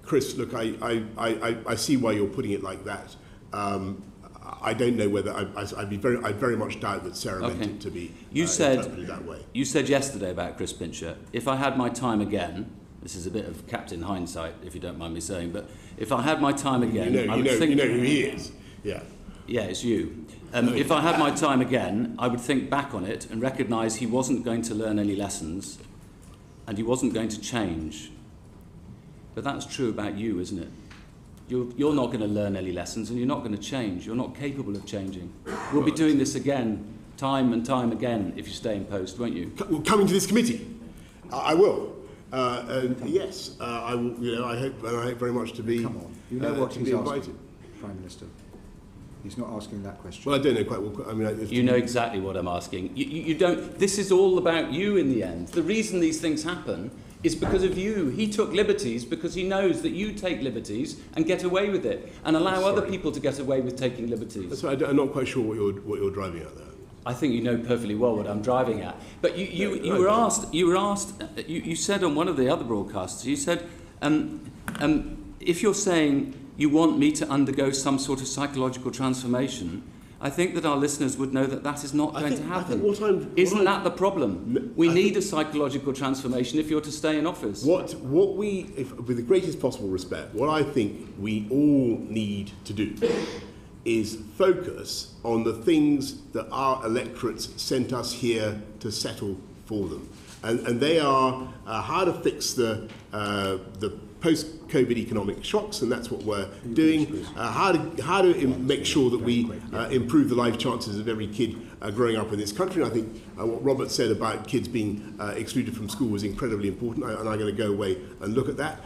B: Chris, look, I see why you're putting it like that. I don't know whether I very much doubt that Sarah meant it to be interpreted that way.
P: You said yesterday about Chris Pincher, if I had my time again, this is a bit of Captain Hindsight, if you don't mind me saying, but if I had my time again,
B: you know who he is. Yeah.
P: Yeah, it's you. If I had my time again, I would think back on it and recognise he wasn't going to learn any lessons and he wasn't going to change. But that's true about you, isn't it? You're not going to learn any lessons and you're not going to change. You're not capable of changing. We'll be doing this again, time and time again, if you stay in post, won't you?
B: Well, coming to this committee, I will. And yes, I will. You know, I hope very much to be.
A: Come on, you know what he's
B: invited.
A: asking, Prime Minister. He's not asking that question.
B: Well, I don't know quite well. I mean,
P: you know exactly what I'm asking. You don't. This is all about you in the end. The reason these things happen is because of you. He took liberties because he knows that you take liberties and get away with it, and allow other people to get away with taking liberties.
B: That's right. I'm not quite sure what you're driving at there.
P: I think you know perfectly well what I'm driving at. But you were asked. You said on one of the other broadcasts. You said, if you're saying you want me to undergo some sort of psychological transformation, I think that our listeners would know that that is not going to happen. Isn't that the problem? We need a psychological transformation if you're to stay in office.
B: With the greatest possible respect, what I think we all need to do is focus on the things that our electorates sent us here to settle for them. And they are how to fix the post-COVID economic shocks, and that's what we're doing. How to make sure that we improve the life chances of every kid growing up in this country. And I think what Robert said about kids being excluded from school was incredibly important, and I'm going to go away and look at that.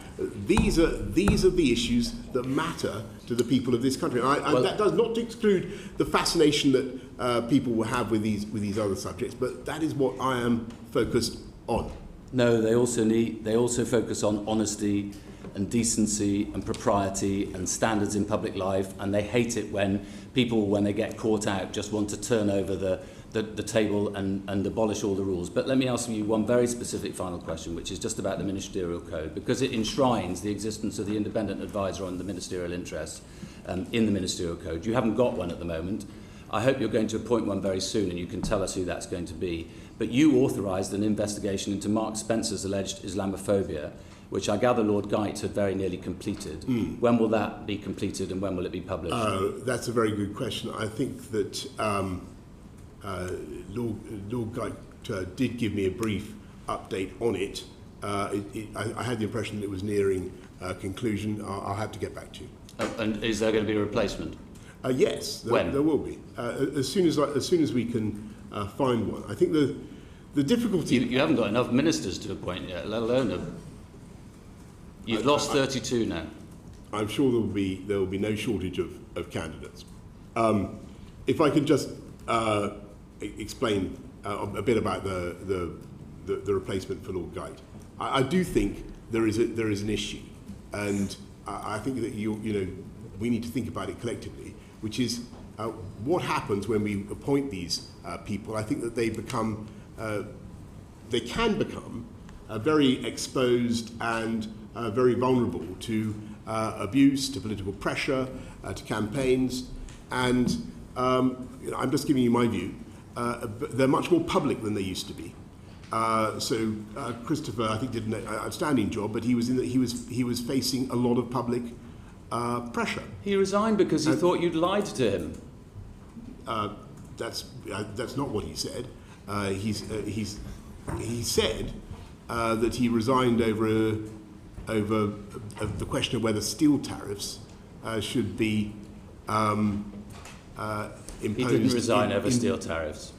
B: These are the issues that matter to the people of this country. And that does not exclude the fascination that people will have with these other subjects, but that is what I am focused on.
P: No, they also focus on honesty and decency and propriety and standards in public life, and they hate it when people, when they get caught out, just want to turn over the table and abolish all the rules. But let me ask you one very specific final question, which is just about the ministerial code, because it enshrines the existence of the independent advisor on the ministerial interests in the ministerial code. You haven't got one at the moment. I hope you're going to appoint one very soon, and you can tell us who that's going to be. But you authorised an investigation into Mark Spencer's alleged Islamophobia, which I gather Lord Geit had very nearly completed. When will that be completed and when will it be published?
B: That's a very good question. I think that Lord Geit did give me a brief update on it. I had the impression that it was nearing conclusion. I'll have to get back to you.
P: And is there going to be a replacement?
B: Yes, there will be. As soon as we can find one. I think the difficulty...
P: You haven't got enough ministers to appoint yet, let alone... You've lost 32 now.
B: I'm sure there will be no shortage of candidates. If I could just explain a bit about the replacement for Lord Geit. I do think there is an issue, and I think that we need to think about it collectively, which is what happens when we appoint these people. I think that they can become very exposed and very vulnerable to abuse, to political pressure, to campaigns, and I'm just giving you my view. They're much more public than they used to be. So Christopher, I think, did an outstanding job, but he was facing a lot of public pressure.
P: He resigned because he thought you'd lied to him.
B: That's not what he said. He said that he resigned over the question of whether steel tariffs should be imposed.
P: He didn't resign over steel tariffs.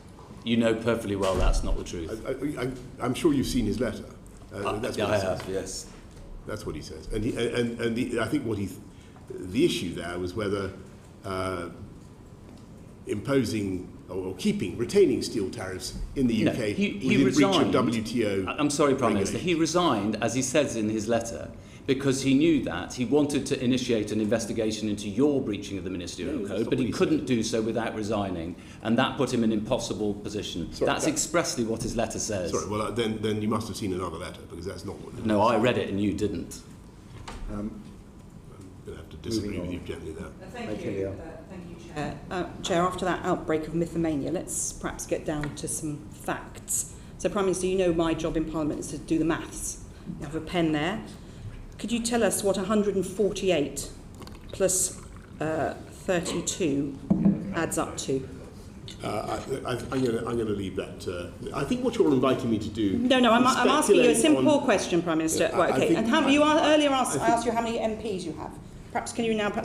P: You know perfectly well that's not the truth.
B: I'm sure you've seen his letter.
P: That's what I have, yes.
B: That's what he says. And I think the issue there was whether imposing or retaining steel tariffs in the UK
P: he
B: was in breach of
P: resigned.
B: WTO.
P: I'm sorry, Prime Minister. He resigned, as he says in his letter, because he knew that he wanted to initiate an investigation into your breaching of the ministerial code, but he couldn't do so without resigning, and that put him in an impossible position. That's expressly what his letter says.
B: Sorry, well then you must have seen another letter, because that's not what.
P: No, I read it and you didn't.
B: I'm going to have to disagree with you gently there.
H: Thank you, Chair. Chair, after that outbreak of mythomania, let's perhaps get down to some facts. So, Prime Minister, you know my job in Parliament is to do the maths. You have a pen there. Could you tell us what 148 plus 32 adds up to?
B: I'm going to leave that. I think what you're inviting me to do.
H: No, I'm asking you a simple question, Prime Minister. Right, okay. And earlier I asked you how many MPs you have. Perhaps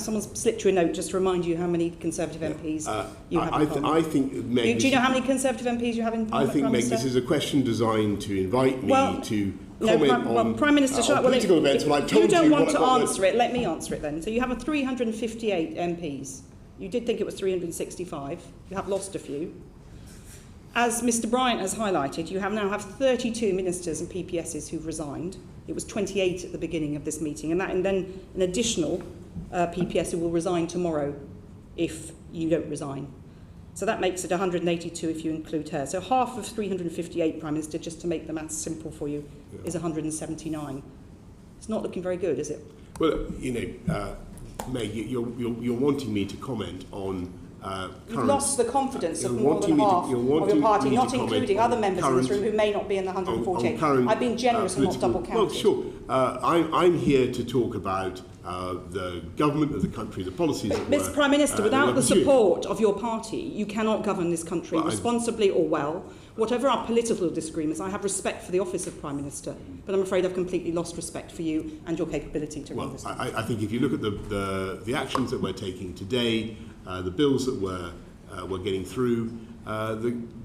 H: someone's slipped you a note just to remind you how many Conservative MPs you have in Parliament.
B: I think, Meg,
H: do you know how many Conservative MPs you have in Parliament?
B: I think, Meg, this is a question designed to invite me to comment on
H: Prime Minister,
B: political events. When I've told
H: you don't want to answer it, let me answer it then. So you have 358 MPs. You did think it was 365. You have lost a few. As Mr Bryant has highlighted, you now have 32 ministers and PPSs who've resigned. It was 28 at the beginning of this meeting, and then an additional PPS who will resign tomorrow if you don't resign. So that makes it 182 if you include her. So half of 358, Prime Minister, just to make the maths simple for you, is 179. It's not looking very good, is it?
B: Well, Meg, you're wanting me to comment on
H: You've lost the confidence of more than half of your party, not including other members in this room who may not be in the 148. I've been generous and not double counted.
B: Well, sure. I'm here to talk about the government of the country, the policies that
H: Mr Prime Minister, without the support of your party, you cannot govern this country responsibly or well. Whatever our political disagreements, I have respect for the office of Prime Minister, but I'm afraid I've completely lost respect for you and your capability to run this country.
B: I think if you look at the actions that we're taking today, the bills that we're getting through,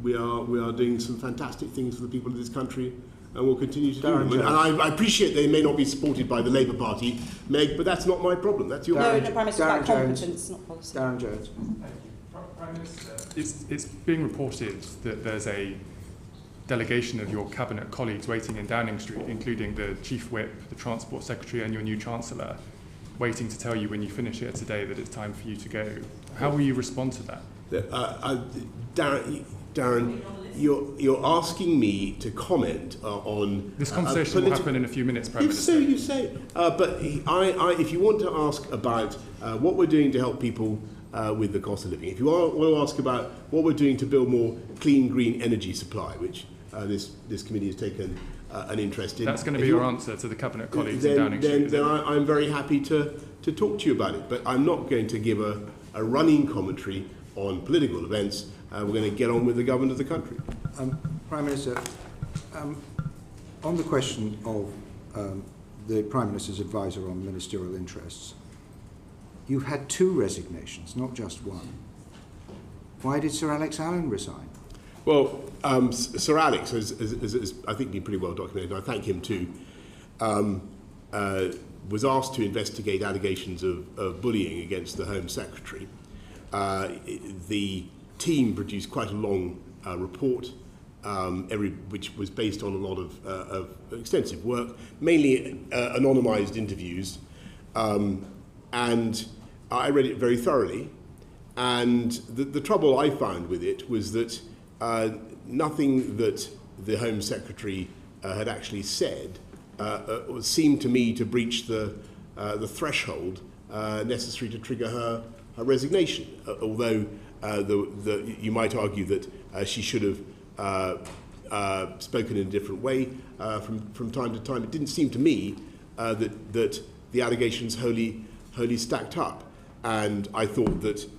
B: we are doing some fantastic things for the people of this country, and we'll continue to do them. And I appreciate they may not be supported by the Labour Party, Meg, but that's not my problem. That's your
H: problem. No, Prime Minister, about competence, not policy.
A: Darren Jones.
L: Prime Minister, it's being reported that there's a delegation of your cabinet colleagues waiting in Downing Street, including the Chief Whip, the Transport Secretary and your new Chancellor, waiting to tell you when you finish here today that it's time for you to go. How will you respond to that?
B: Darren, you're asking me to comment on...
L: This conversation will happen in a few minutes, Prime Minister.
B: You say. But if you want to ask about what we're doing to help people with the cost of living, if you want to ask about what we're doing to build more clean, green energy supply, which this committee has taken an interest in.
L: That's going to be your answer to the cabinet colleagues in Downing Street.
B: Then I'm very happy to talk to you about it. But I'm not going to give a running commentary on political events. We're going to get on with the government of the country.
A: Prime Minister, on the question of the Prime Minister's advisor on ministerial interests, you've had 2 resignations, not just one. Why did Sir Alex Allen resign?
B: Well, Sir Alex has I think been pretty well documented, and I thank him too, was asked to investigate allegations of bullying against the Home Secretary. The team produced quite a long report, which was based on a lot of extensive work, mainly anonymised interviews, and I read it very thoroughly. And the trouble I found with it was that nothing that the Home Secretary had actually said seemed to me to breach the threshold necessary to trigger her resignation. Although you might argue that she should have spoken in a different way from time to time. It didn't seem to me that the allegations wholly stacked up, and I thought that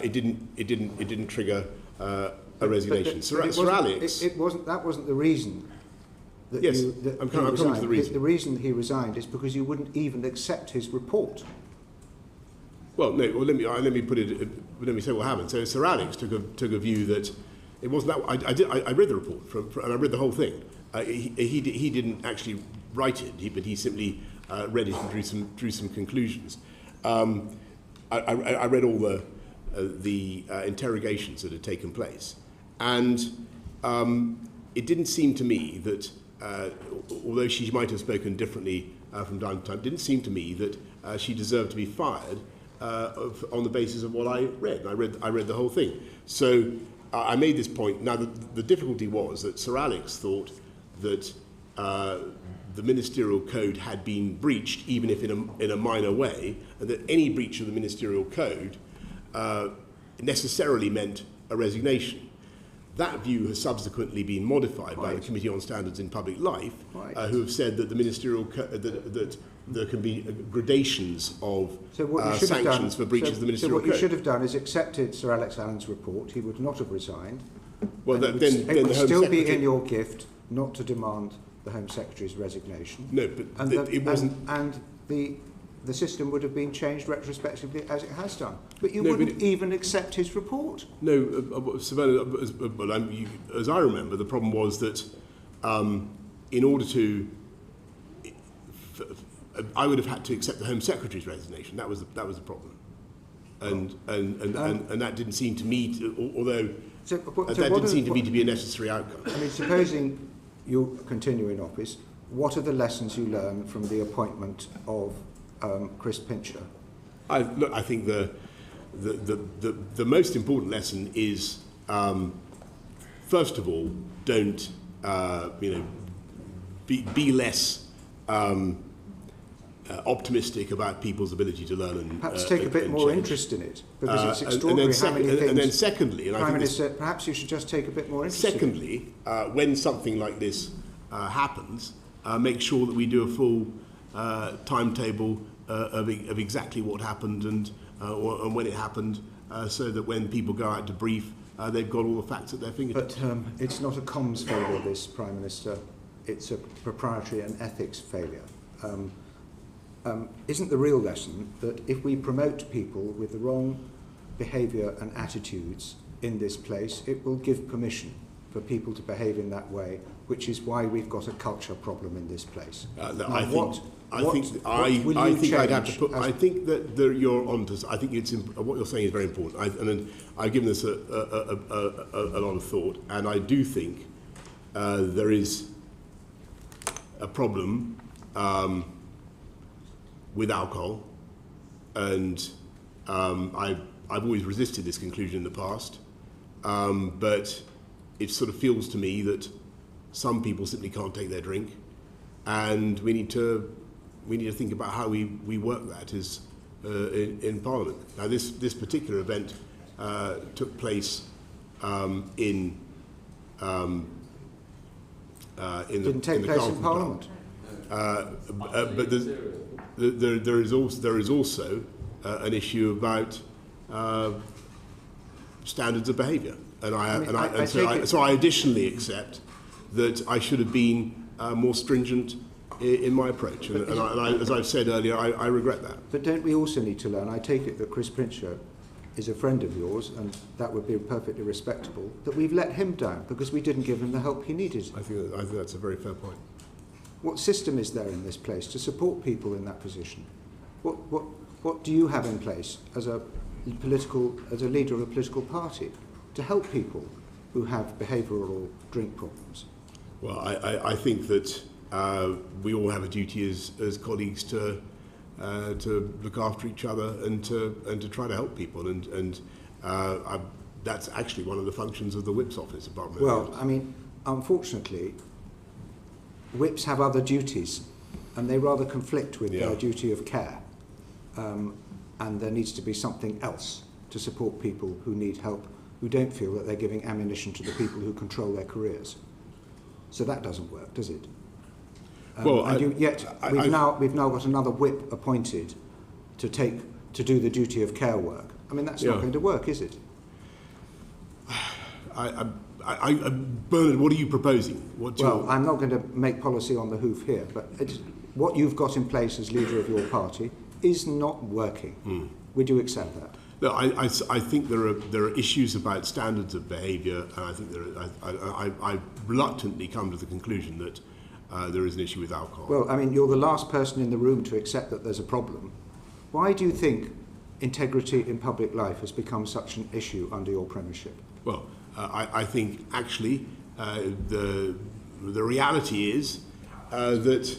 B: it didn't trigger a resignation. Sir Alex,
A: that wasn't the reason.
B: I'm coming to the reason.
A: The reason he resigned is because you wouldn't even accept his report.
B: Well, no. Well, let me put it. Let me say what happened. So Sir Alex took a view that it wasn't that. I read the report and I read the whole thing. He didn't actually write it, but he simply read it and drew some conclusions. I read all the interrogations that had taken place, and it didn't seem to me that, although she might have spoken differently from time to time, it didn't seem to me that she deserved to be fired on the basis of what I read. I read the whole thing. So I made this point. Now the difficulty was that Sir Alex thought that the ministerial code had been breached, even if in a minor way, and that any breach of the ministerial code necessarily meant a resignation. That view has subsequently been modified by the Committee on Standards in Public Life, who have said that the ministerial that there can be gradations of sanctions for breaches of the ministerial code.
A: So what you should have done is accepted Sir Alex Allen's report. He would not have resigned.
B: Well,
A: it would still be in your gift not to demand the Home Secretary's resignation.
B: No, but it wasn't.
A: And the system would have been changed retrospectively as it has done. But you wouldn't even accept his report.
B: No, Savannah, as I remember, the problem was that in order to... I would have had to accept the Home Secretary's resignation. That was the problem. And that didn't seem to me, that didn't seem to me to be a necessary outcome.
A: I mean, supposing you continue in office, what are the lessons you learn from the appointment of Chris Pincher?
B: I think the most important lesson is, first of all, don't be less optimistic about people's ability to learn and
A: perhaps take a bit more interest in it, because it's extraordinary how many things.
B: And then secondly, and
A: Prime Minister, perhaps you should just take a bit more interest.
B: Secondly, when something like this happens, make sure that we do a full timetable of exactly what happened and when it happened, so that when people go out to brief, they've got all the facts at their fingertips.
A: But it's not a comms failure, this, Prime Minister. It's a proprietary and ethics failure. Isn't the real lesson that if we promote people with the wrong behaviour and attitudes in this place, it will give permission for people to behave in that way, which is why we've got a culture problem in this place.
B: I think that you're onto. I think what you're saying is very important. I've given this a lot of thought, and I do think there is a problem with alcohol, and I've always resisted this conclusion in the past, but it sort of feels to me that some people simply can't take their drink, and we need to think about how we work that in Parliament. Now, this particular event took place in
A: Parliament.
B: But there is also an issue about standards of behaviour, so I additionally accept that I should have been more stringent in my approach, and as I've said earlier, I regret that.
A: But don't we also need to learn? I take it that Chris Pincher is a friend of yours, and that would be perfectly respectable, that we've let him down because we didn't give him the help he needed.
B: I think that's a very fair point.
A: What system is there in this place to support people in that position? What do you have in place as a leader of a political party to help people who have behavioural or drink problems?
B: Well, I think that we all have a duty as colleagues to look after each other and to try to help people, and that's actually one of the functions of the Whip's office.
A: Well, I mean, unfortunately, Whips have other duties, and they rather conflict with their duty of care, and there needs to be something else to support people who need help, who don't feel that they're giving ammunition to the people who control their careers. So that doesn't work, does it? We've now got another Whip appointed to do the duty of care work. I mean, that's not going to work, is it?
B: Bernard, what are you proposing?
A: I'm not going to make policy on the hoof here, but what you've got in place as leader of your party is not working. Would you accept that?
B: No, I think there are issues about standards of behaviour, and I think I reluctantly come to the conclusion that there is an issue with alcohol.
A: Well, I mean, you're the last person in the room to accept that there's a problem. Why do you think integrity in public life has become such an issue under your premiership?
B: Well, I think actually the reality is that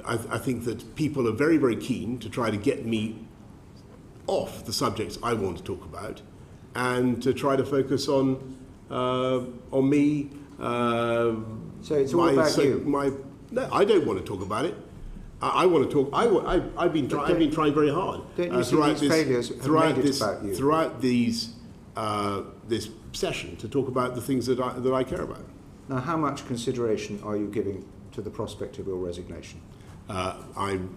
B: I think that people are very, very keen to try to get me off the subjects I want to talk about, and to try to focus on me.
A: So it's all about you.
B: No, I don't want to talk about it. I want to talk. I've been trying very hard.
A: Don't you see these failures have made it about you?
B: Throughout these this session to talk about the things that I care about.
A: Now, how much consideration are you giving to the prospect of your resignation?
B: I'm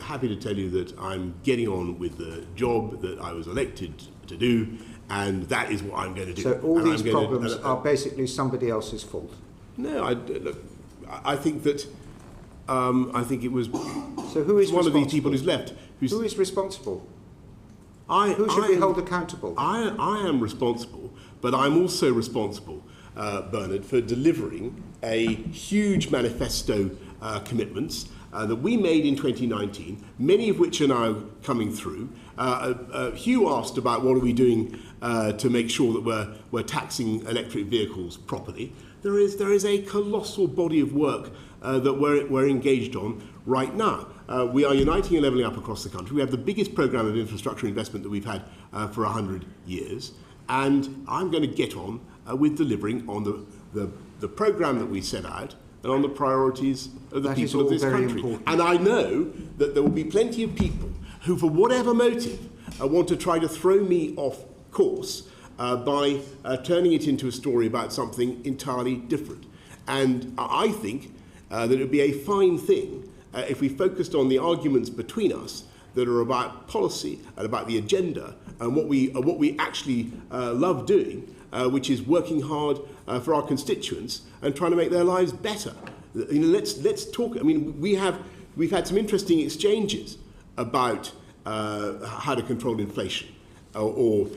B: happy to tell you that I'm getting on with the job that I was elected to do, and that is what I'm going to do.
A: So all these problems are basically somebody else's fault?
B: No, I think that I think it was
A: so who is
B: one of these people who's left.
A: Who is responsible?
B: Who
A: should we hold accountable?
B: I am responsible, but I'm also responsible, Bernard, for delivering a huge manifesto commitments that we made in 2019, many of which are now coming through. Hugh asked about what are we doing to make sure that we're taxing electric vehicles properly. There is a colossal body of work that we're engaged on right now. We are uniting and levelling up across the country. We have the biggest programme of infrastructure investment that we've had for 100 years. And I'm going to get on with delivering on the programme that we set out and on the priorities of the people of this country. And I know that there will be plenty of people who, for whatever motive, want to try to throw me off course by turning it into a story about something entirely different. And I think that it would be a fine thing if we focused on the arguments between us that are about policy and about the agenda and what we actually love doing, which is working hard for our constituents and trying to make their lives better. You know, let's talk. I mean, we've had some interesting exchanges about how to control inflation or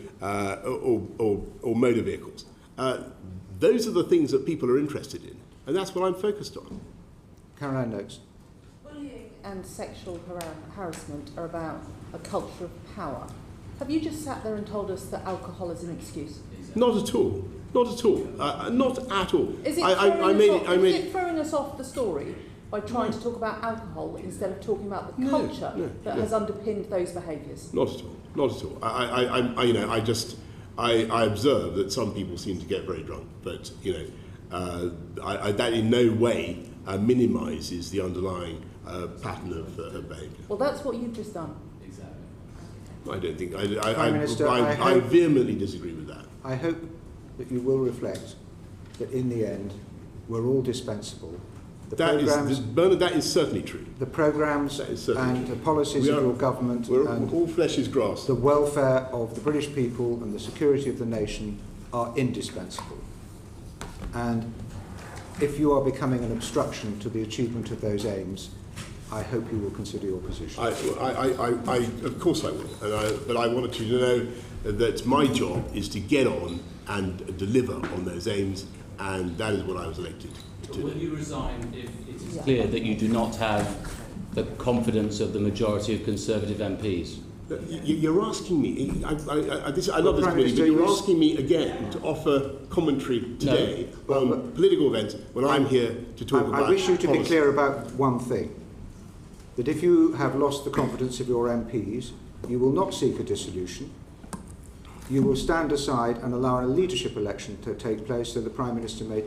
B: motor vehicles. Those are the things that people are interested in, and that's what I'm focused on.
A: Caroline Noakes.
I: Bullying and sexual harassment are about a culture of power. Have you just sat there and told us that alcohol is an excuse?
B: Not at all. Not at all. Not at all.
I: Is it throwing us off the story by trying to talk about alcohol instead of talking about the culture that has underpinned those behaviours?
B: Not at all. Not at all. I observe that some people seem to get very drunk, but that in no way minimises the underlying pattern of behaviour.
I: Well, that's what you've just done.
B: I don't think.
A: Prime Minister,
B: I vehemently disagree with that.
A: I hope that you will reflect that in the end we're all dispensable.
B: Bernard, that is certainly true.
A: The programmes and the policies of your government and
B: all flesh is grass.
A: The welfare of the British people and the security of the nation are indispensable. And if you are becoming an obstruction to the achievement of those aims, I hope you will consider your position.
B: Of course I will. But I wanted you to know that my job is to get on and deliver on those aims, and that is what I was elected to do.
P: Will you resign if it is clear that you do not have the confidence of the majority of Conservative MPs?
B: You're asking me, I love this committee, but you're asking me again to offer commentary today on political events when I'm here to talk about
A: I wish you to
B: policy.
A: be clear about one thing, that if you have lost the confidence of your MPs, you will not seek a dissolution. You will stand aside and allow a leadership election to take place so the Prime Minister may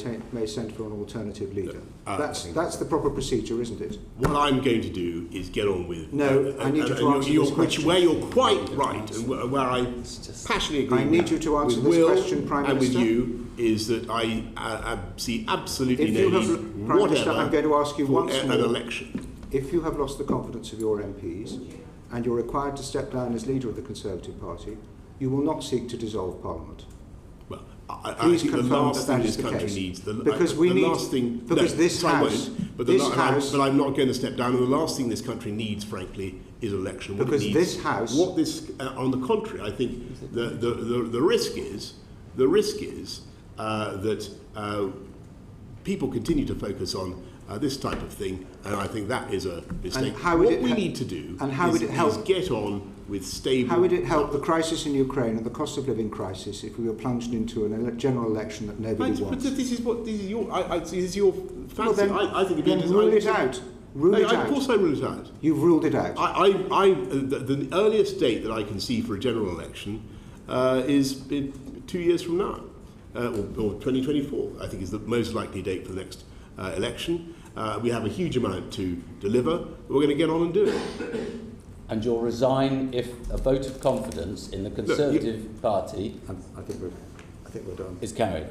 A: send for an alternative leader. That's the proper procedure, isn't it?
B: What I'm going to do is get on with...
A: No, I need you to answer this question.
B: Where you're quite right, and where I passionately agree
A: I need you to answer this question, Prime Minister.
B: And with you, is that I see absolutely no need
A: Prime Minister, I'm going to ask you once more,
B: an election.
A: If you have lost the confidence of your MPs and you're required to step down as leader of the Conservative Party, you will not seek to dissolve Parliament.
B: Well,
A: Please
B: think
A: confirm
B: the last
A: that
B: thing
A: is
B: this
A: the
B: country
A: case.
B: needs...
A: This House...
B: But I'm not going to step down, and the last thing this country needs, frankly, is an election. On the contrary, I think the risk is that people continue to focus on this type of thing, and I think that is a mistake. What we need to do is get on with stable...
A: How would it help the crisis in Ukraine and the cost of living crisis if we were plunged into a general election that nobody wants?
B: But this is your fancy.
A: Well, then,
B: I think
A: rule it out. Rule it out.
B: Of course I rule it out.
A: You've ruled it out.
B: The earliest date that I can see for a general election is 2 years from now, or 2024, I think is the most likely date for the next election. We have a huge amount to deliver. We're going to get on and do it.
P: and you'll resign if a vote of confidence in the Conservative Party
A: I think we're done.
P: is carried.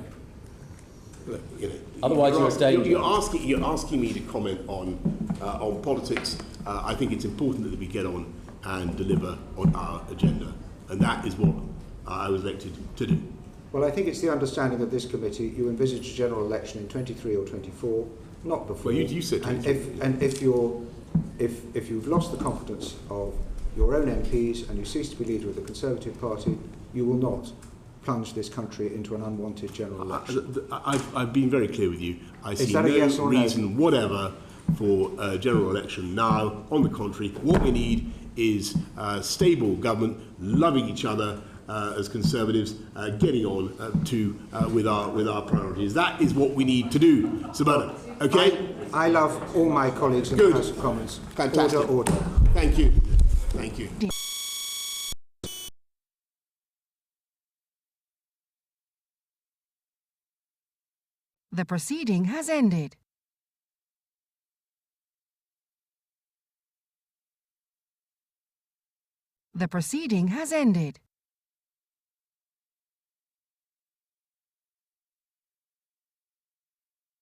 B: Look,
P: Otherwise, you're a danger.
B: You're asking me to comment on politics. I think it's important that we get on and deliver on our agenda, and that is what I was elected to do.
A: Well, I think it's the understanding of this committee you envisage a general election in 23 or 24, not before.
B: Well, you said 23.
A: And if you've lost the confidence of your own MPs and you cease to be leader of the Conservative Party, you will not plunge this country into an unwanted general election.
B: I've been very clear with you. I see
A: no
B: reason whatever for a general election now. On the contrary, what we need is stable government, loving each other as Conservatives, getting on with our priorities. That is what we need to do. Sabana, okay?
A: I love all my colleagues in the House of Commons.
B: Fantastic.
A: Order.
B: Thank you. Thank you.
Q: The proceeding has ended. The proceeding has ended.